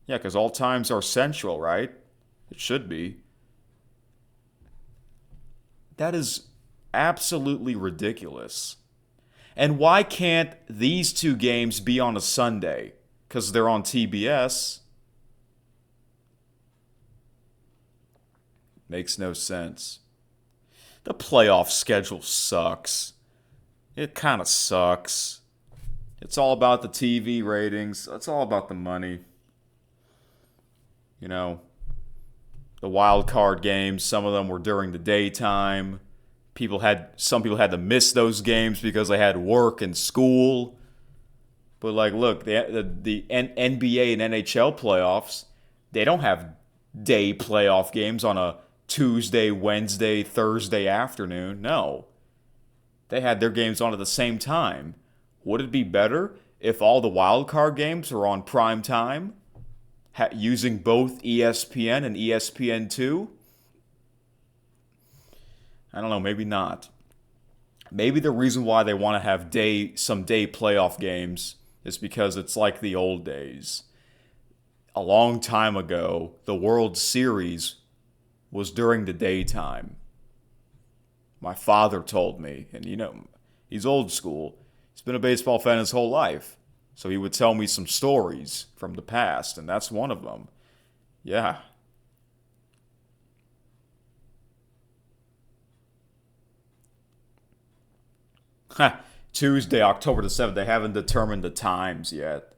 Yeah, because all times are Central, right? It should be. That is absolutely ridiculous. And why can't these two games be on a Sunday? Because they're on TBS. Makes no sense. The playoff schedule sucks. It kind of sucks. It's all about the TV ratings. It's all about the money. You know, the wild card games, some of them were during the daytime. Some people had to miss those games because they had work and school. But like, look, the NBA and NHL playoffs, they don't have day playoff games on a Tuesday, Wednesday, Thursday afternoon. No. They had their games on at the same time. Would it be better if all the wild card games were on prime time? Using both ESPN and ESPN2? I don't know, maybe not. Maybe the reason why they want to have some day playoff games is because it's like the old days. A long time ago, the World Series was during the daytime. My father told me, and he's old school. He's been a baseball fan his whole life. So he would tell me some stories from the past, and that's one of them. Yeah. Tuesday, October the 7th. They haven't determined the times yet.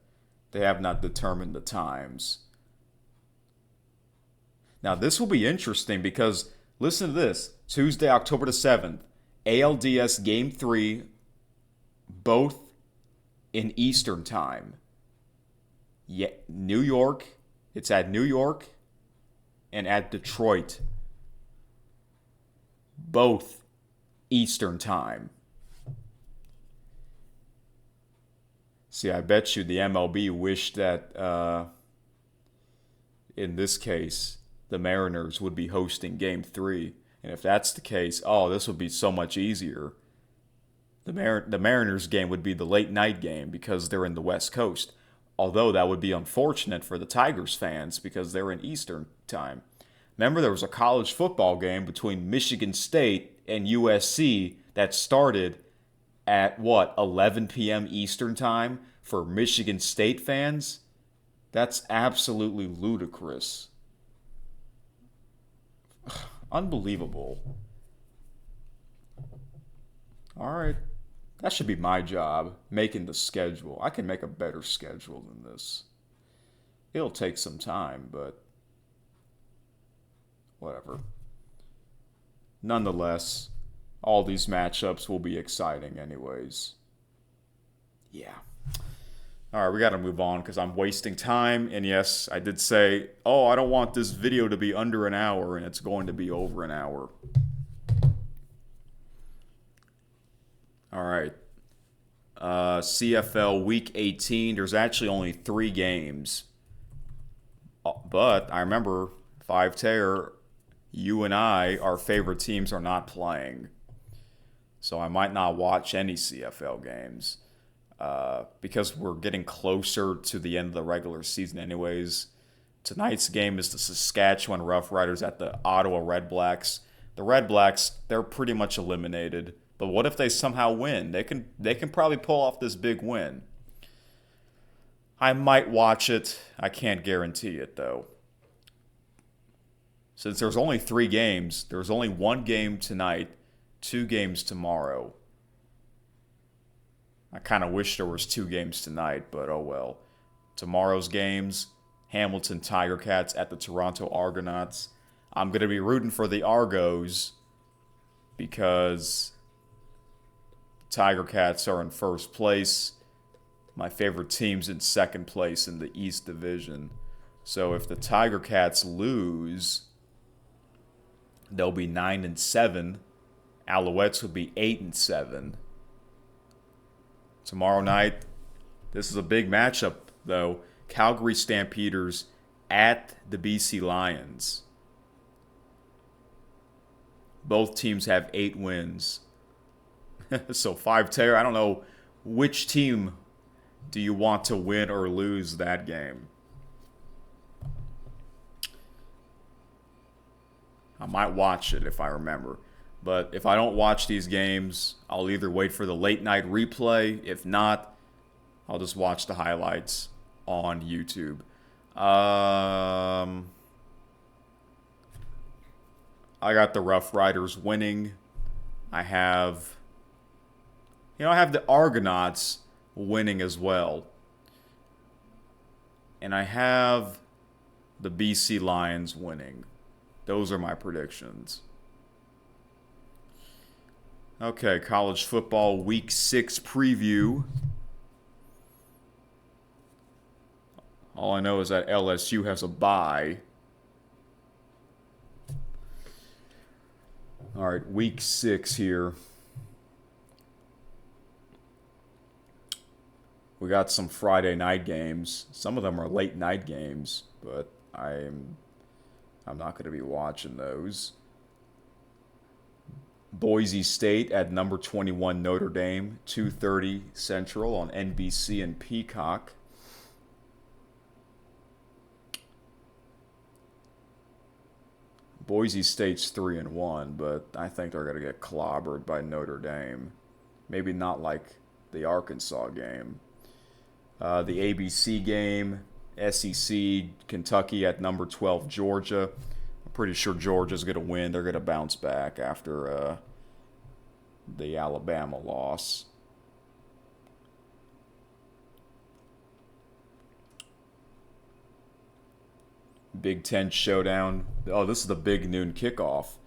They have not determined the times. Now, this will be interesting because, listen to this. Tuesday, October the 7th, ALDS Game 3, both in Eastern Time. Yeah, New York. It's at New York and at Detroit. Both Eastern Time. See, I bet you the MLB wished that, in this case, the Mariners would be hosting Game 3. And if that's the case, this would be so much easier. The Mariners game would be the late night game because they're in the West Coast. Although that would be unfortunate for the Tigers fans because they're in Eastern Time. Remember, there was a college football game between Michigan State and USC that started at 11 p.m. Eastern Time for Michigan State fans? That's absolutely ludicrous. Unbelievable. All right. That should be my job, making the schedule. I can make a better schedule than this. It'll take some time, but whatever. Nonetheless, all these matchups will be exciting anyways. Yeah. All right, we got to move on because I'm wasting time. And yes, I did say, I don't want this video to be under an hour, and it's going to be over an hour. All right. CFL Week 18, there's actually only 3 games. But I remember, 5-Tear, you and I, our favorite teams are not playing. So I might not watch any CFL games. Because we're getting closer to the end of the regular season anyways. Tonight's game is the Saskatchewan Roughriders at the Ottawa Redblacks. The Redblacks, they're pretty much eliminated. But what if they somehow win? They can probably pull off this big win. I might watch it. I can't guarantee it, though. Since there's only 3 games, there's only 1 game tonight, 2 games tomorrow. I kind of wish there was 2 games tonight, but oh well. Tomorrow's games, Hamilton Tiger Cats at the Toronto Argonauts. I'm going to be rooting for the Argos because Tiger Cats are in first place. My favorite team's in second place in the East Division. So if the Tiger Cats lose, they'll be 9-7. Alouettes would be 8-7. Tomorrow night, this is a big matchup, though. Calgary Stampeders at the BC Lions. Both teams have 8 wins. So 5-Tear, I don't know which team do you want to win or lose that game. I might watch it if I remember. But if I don't watch these games, I'll either wait for the late night replay. If not, I'll just watch the highlights on YouTube. I got the Rough Riders winning. I have the Argonauts winning as well. And I have the BC Lions winning. Those are my predictions. Okay, college football week 6 preview. All I know is that LSU has a bye. All right, week 6 here. We got some Friday night games. Some of them are late night games, but I'm not going to be watching those. Boise State at number 21 Notre Dame, 2:30 Central on NBC and Peacock. Boise State's 3-1, but I think they're going to get clobbered by Notre Dame. Maybe not like the Arkansas game. The ABC game, SEC, Kentucky at number 12 Georgia. I'm pretty sure Georgia's going to win. They're going to bounce back after the Alabama loss. Big Ten showdown. Oh, this is the big noon kickoff.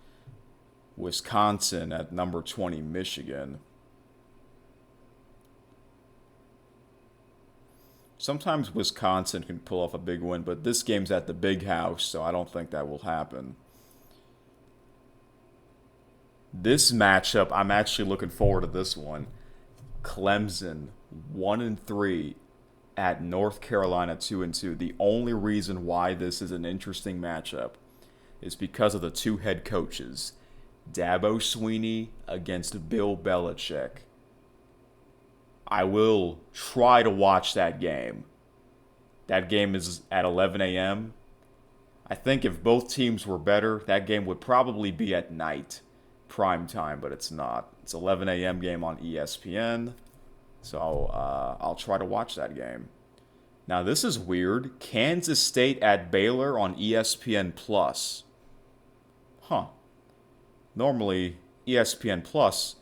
Wisconsin at number 20, Michigan. Sometimes Wisconsin can pull off a big win, but this game's at the big house, so I don't think that will happen. This matchup, I'm actually looking forward to this one. Clemson, 1-3 at North Carolina, 2-2. The only reason why this is an interesting matchup is because of the two head coaches. Dabo Swinney against Bill Belichick. I will try to watch that game. That game is at 11 a.m. I think if both teams were better, that game would probably be at night, prime time, but it's not. It's 11 a.m. game on ESPN, so I'll try to watch that game. Now this is weird. Kansas State at Baylor on ESPN Plus. Huh. Normally, ESPN Plus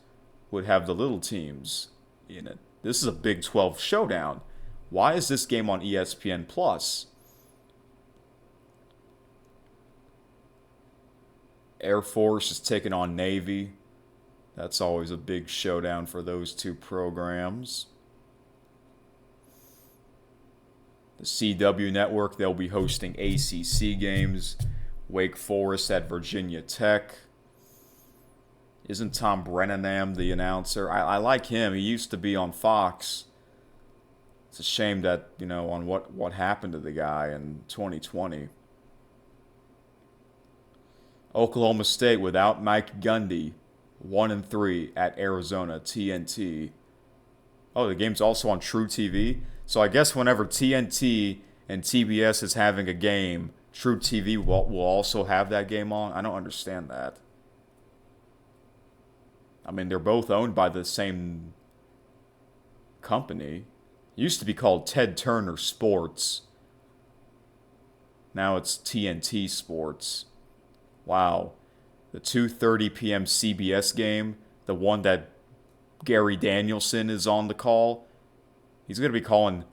would have the little teams in it. This is a Big 12 showdown. Why is this game on ESPN Plus? Air Force is taking on Navy. That's always a big showdown for those two programs. The CW Network, they'll be hosting ACC games. Wake Forest at Virginia Tech. Isn't Tom Brennan the announcer? I like him. He used to be on Fox. It's a shame that, on what happened to the guy in 2020. Oklahoma State without Mike Gundy, 1-3 at Arizona, TNT. Oh, the game's also on True TV. So I guess whenever TNT and TBS is having a game, True TV will also have that game on. I don't understand that. I mean, they're both owned by the same company. It used to be called Ted Turner Sports. Now it's TNT Sports. Wow. The 2:30 p.m. CBS game, the one that Gary Danielson is on the call, he's going to be calling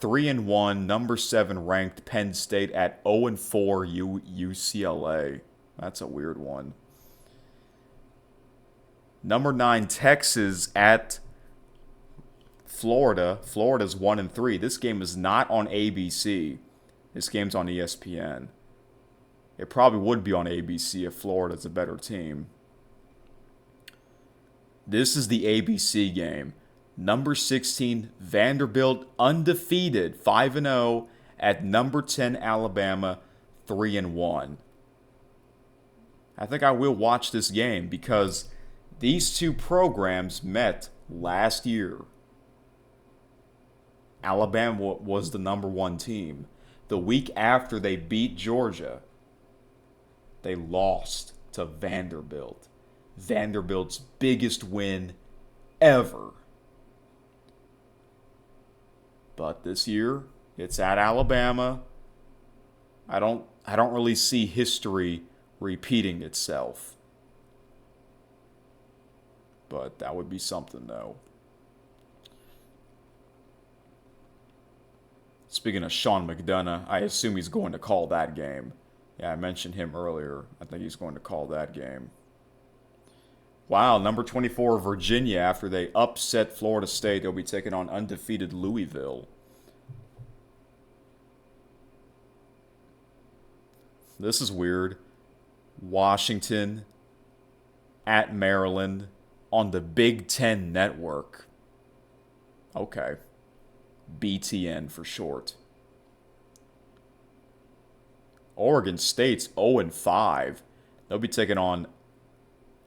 3-1, number 7 ranked Penn State at 0-4 UCLA. That's a weird one. Number 9 Texas at Florida. Florida's 1-3. This game is not on ABC. This game's on ESPN. It probably would be on ABC if Florida's a better team. This is the ABC game. Number 16 Vanderbilt undefeated, 5-0 at number 10 Alabama, 3-1. I think I will watch this game because these two programs met last year. Alabama was the number 1 team. The week after they beat Georgia, they lost to Vanderbilt. Vanderbilt's biggest win ever. But this year, it's at Alabama. I don't really see history repeating itself. But that would be something, though. Speaking of Sean McDonough, I assume he's going to call that game. Yeah, I mentioned him earlier. I think he's going to call that game. Wow, number 24 Virginia, after they upset Florida State, they'll be taking on undefeated Louisville. This is weird. Washington at Maryland on the Big Ten Network. Okay. BTN for short. Oregon State's 0-5. They'll be taking on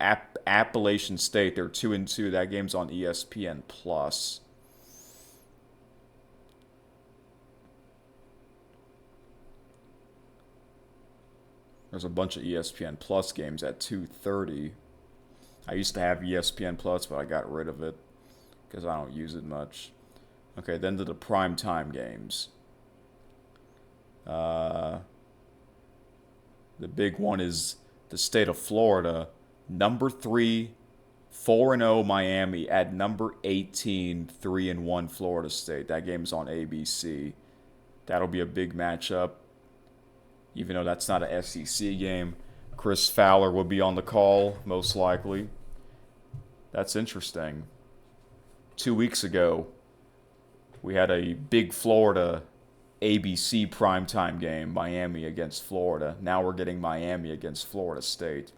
Appalachian State. They're 2-2. That game's on ESPN Plus. There's a bunch of ESPN Plus games at 2:30. I used to have ESPN Plus, but I got rid of it because I don't use it much. Okay, then to the primetime games. The big one is the state of Florida. Number 3, 4-0 Miami at number 18, 3-1 Florida State. That game's on ABC. That'll be a big matchup. even though that's not a SEC game. Chris Fowler would be on the call, most likely. That's interesting. 2 weeks ago, we had a big Florida ABC primetime game, Miami against Florida. Now we're getting Miami against Florida State.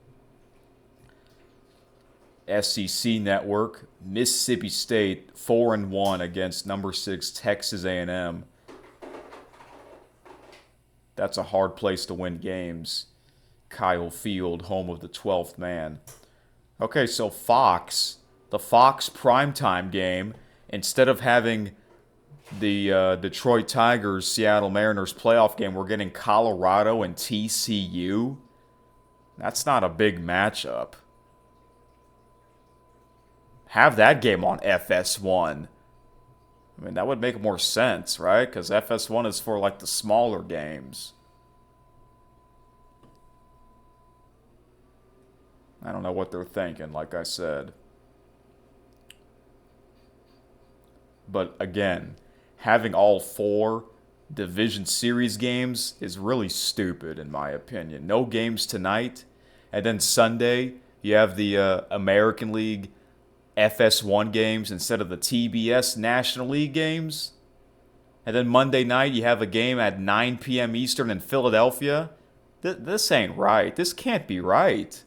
SEC Network, Mississippi State 4-1 against number 6 Texas A&M. That's a hard place to win games. Kyle Field, home of the 12th man. Okay, so Fox, the Fox primetime game, instead of having the Detroit Tigers, Seattle Mariners playoff game, we're getting Colorado and TCU. That's not a big matchup. Have that game on FS1. I mean, that would make more sense, right? Because FS1 is for like the smaller games. I don't know what they're thinking, like I said. But again, having all 4 Division Series games is really stupid, in my opinion. No games tonight. And then Sunday, you have the American League FS1 games instead of the TBS National League games. And then Monday night, you have a game at 9 p.m. Eastern in Philadelphia. This ain't right. This can't be right.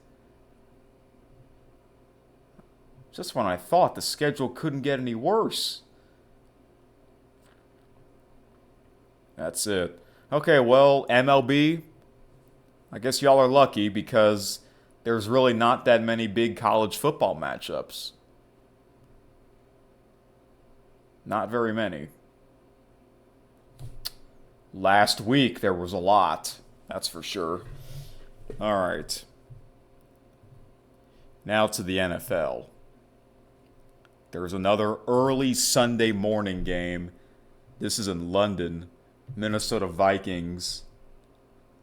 Just when I thought the schedule couldn't get any worse. That's it. Okay, well, MLB, I guess y'all are lucky because there's really not that many big college football matchups. Not very many. Last week there was a lot, that's for sure. All right. Now to the NFL. There's another early Sunday morning game. This is in London. Minnesota Vikings,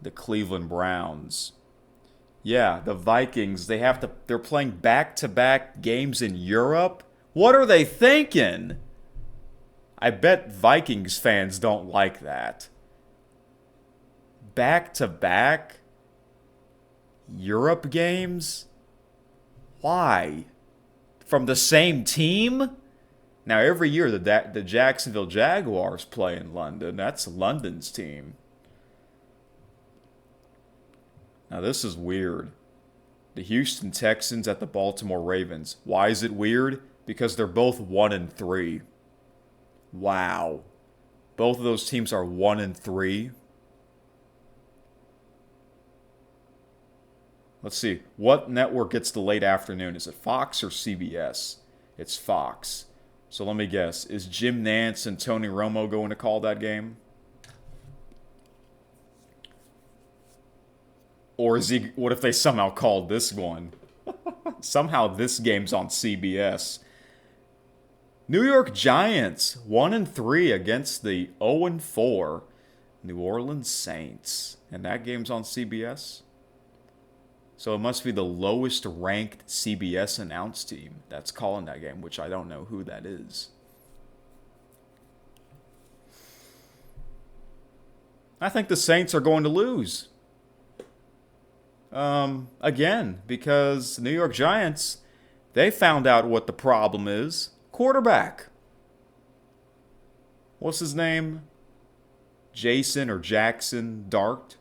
the Cleveland Browns. Yeah, the Vikings, they're playing back-to-back games in Europe. What are they thinking? I bet Vikings fans don't like that. Back-to-back Europe games? Why? From the same team? Now, every year the Jacksonville Jaguars play in London. That's London's team. Now, this is weird. The Houston Texans at the Baltimore Ravens. Why is it weird? Because they're both 1-3. Wow. Both of those teams are 1-3. Let's see. What network gets the late afternoon? Is it Fox or CBS? It's Fox. So let me guess. Is Jim Nantz and Tony Romo going to call that game? Or what if they somehow called this one? Somehow this game's on CBS. New York Giants 1-3 against the 0-4 New Orleans Saints. And that game's on CBS? So it must be the lowest ranked CBS announced team that's calling that game, which I don't know who that is. I think the Saints are going to lose. Again, because New York Giants, they found out what the problem is. Quarterback. What's his name? Jason or Jackson Dart?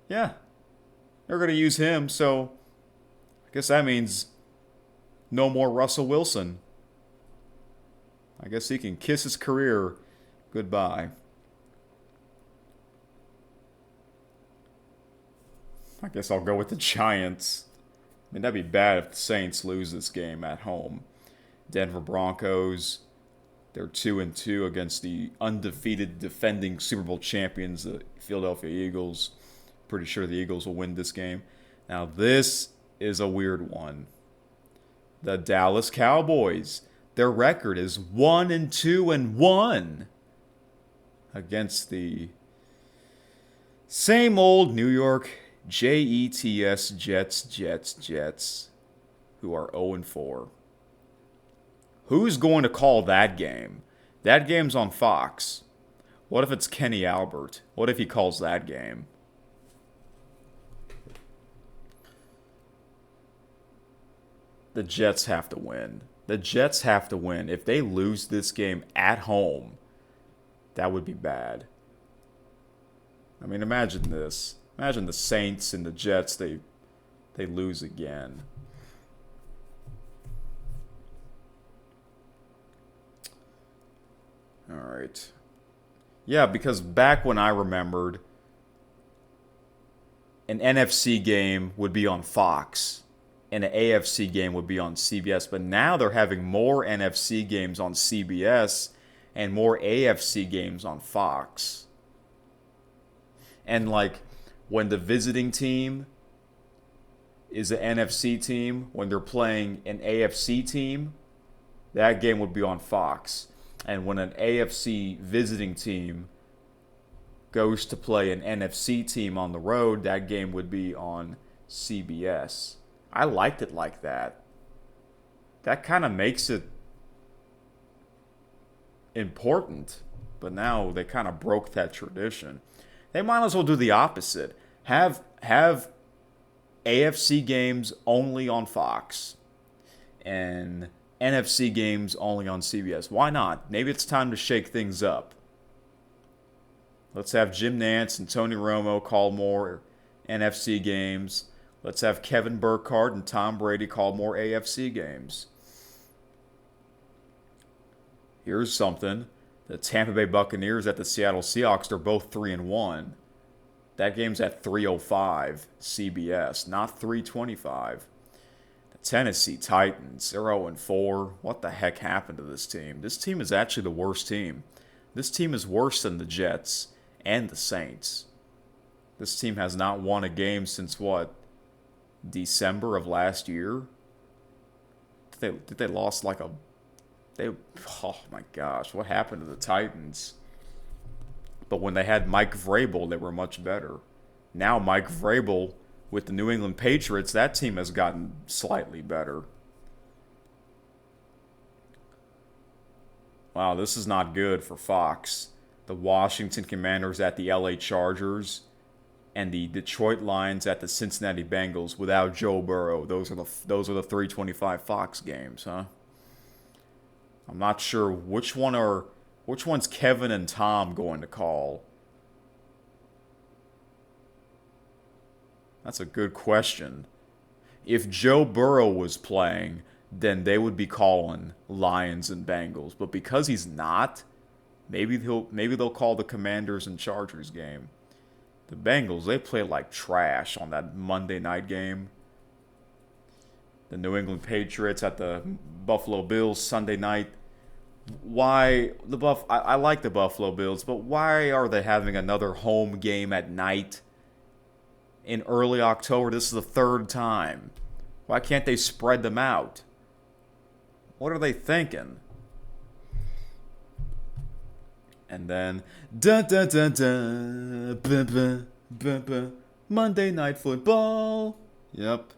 Yeah. They're going to use him, so I guess that means no more Russell Wilson. I guess he can kiss his career goodbye. I guess I'll go with the Giants. I mean, that'd be bad if the Saints lose this game at home. Denver Broncos, they're 2-2 against the undefeated defending Super Bowl champions, the Philadelphia Eagles. Pretty sure the Eagles will win this game. Now, this is a weird one. The Dallas Cowboys, their record is 1-2-1 against the same old New York Jets, who are 0-4. Who's going to call that game? That game's on Fox. What if it's Kenny Albert? What if he calls that game? The Jets have to win. The Jets have to win. If they lose this game at home, that would be bad. I mean, imagine this. Imagine the Saints and the Jets, they lose again. All right. Yeah, because back when I remembered, an NFC game would be on Fox and an AFC game would be on CBS. But now they're having more NFC games on CBS and more AFC games on Fox. And like when the visiting team is an NFC team, when they're playing an AFC team, that game would be on Fox. And when an AFC visiting team goes to play an NFC team on the road, that game would be on CBS. I liked it like that. That kind of makes it important. But now they kind of broke that tradition. They might as well do the opposite. Have AFC games only on Fox and NFC games only on CBS. Why not? Maybe it's time to shake things up. Let's have Jim Nantz and Tony Romo call more NFC games. Let's have Kevin Burkhardt and Tom Brady call more AFC games. Here's something. The Tampa Bay Buccaneers at the Seattle Seahawks, they're both 3-1. That game's at 3:05 CBS, not 3:25. The Tennessee Titans, they're 0-4. What the heck happened to this team? This team is actually the worst team. This team is worse than the Jets and the Saints. This team has not won a game since what? December of last year? Did they lost like a... Oh my gosh, what happened to the Titans? But when they had Mike Vrabel, they were much better. Now Mike Vrabel with the New England Patriots, that team has gotten slightly better. Wow, this is not good for Fox. The Washington Commanders at the LA Chargers and the Detroit Lions at the Cincinnati Bengals without Joe Burrow. Those are the 3:25 Fox games, huh? I'm not sure which one's Kevin and Tom going to call. That's a good question. If Joe Burrow was playing, then they would be calling Lions and Bengals. But because he's not, maybe they'll call the Commanders and Chargers game. The Bengals, they play like trash on that Monday night game. The New England Patriots at the Buffalo Bills Sunday night. Why I like the Buffalo Bills, but why are they having another home game at night in early October? This is the third time. Why can't they spread them out? What are they thinking? And then Monday Night Football. Yep.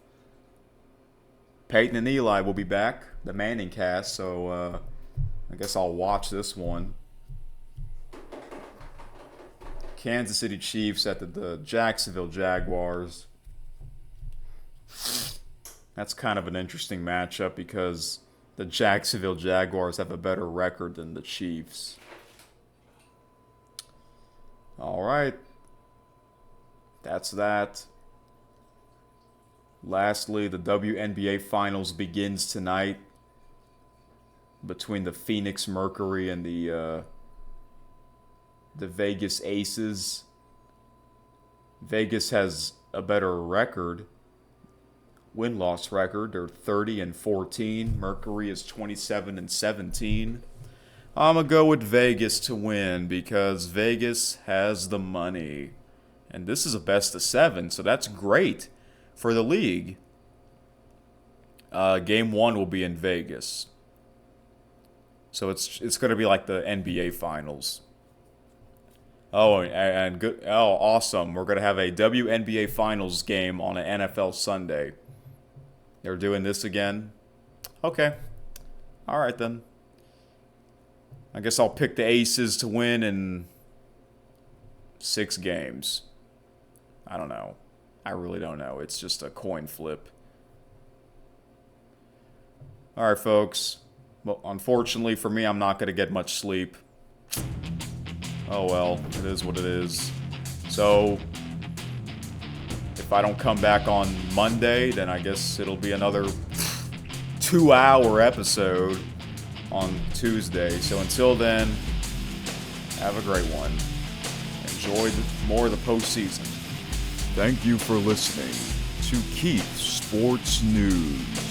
Peyton and Eli will be back, the Manning cast, so I guess I'll watch this one. Kansas City Chiefs at the Jacksonville Jaguars. That's kind of an interesting matchup because the Jacksonville Jaguars have a better record than the Chiefs. All right. That's that. Lastly, the WNBA Finals begins tonight between the Phoenix Mercury and the Vegas Aces. Vegas has a better record, win-loss record. They're 30-14. Mercury is 27-17. I'm going to go with Vegas to win because Vegas has the money. And this is a best of 7, so that's great for the league. Game 1 will be in Vegas. So it's going to be like the NBA Finals. Oh, and good. Oh, awesome. We're going to have a WNBA Finals game on an NFL Sunday. They're doing this again? Okay. All right, then. I guess I'll pick the Aces to win and 6 games. I don't know. I really don't know. It's just a coin flip. All right, folks. Well, unfortunately for me, I'm not going to get much sleep. Oh well, it is what it is. So, if I don't come back on Monday, then I guess it'll be another 2-hour episode on Tuesday. So until then, have a great one. Enjoy more of the postseason. Thank you for listening to Keith Sports News.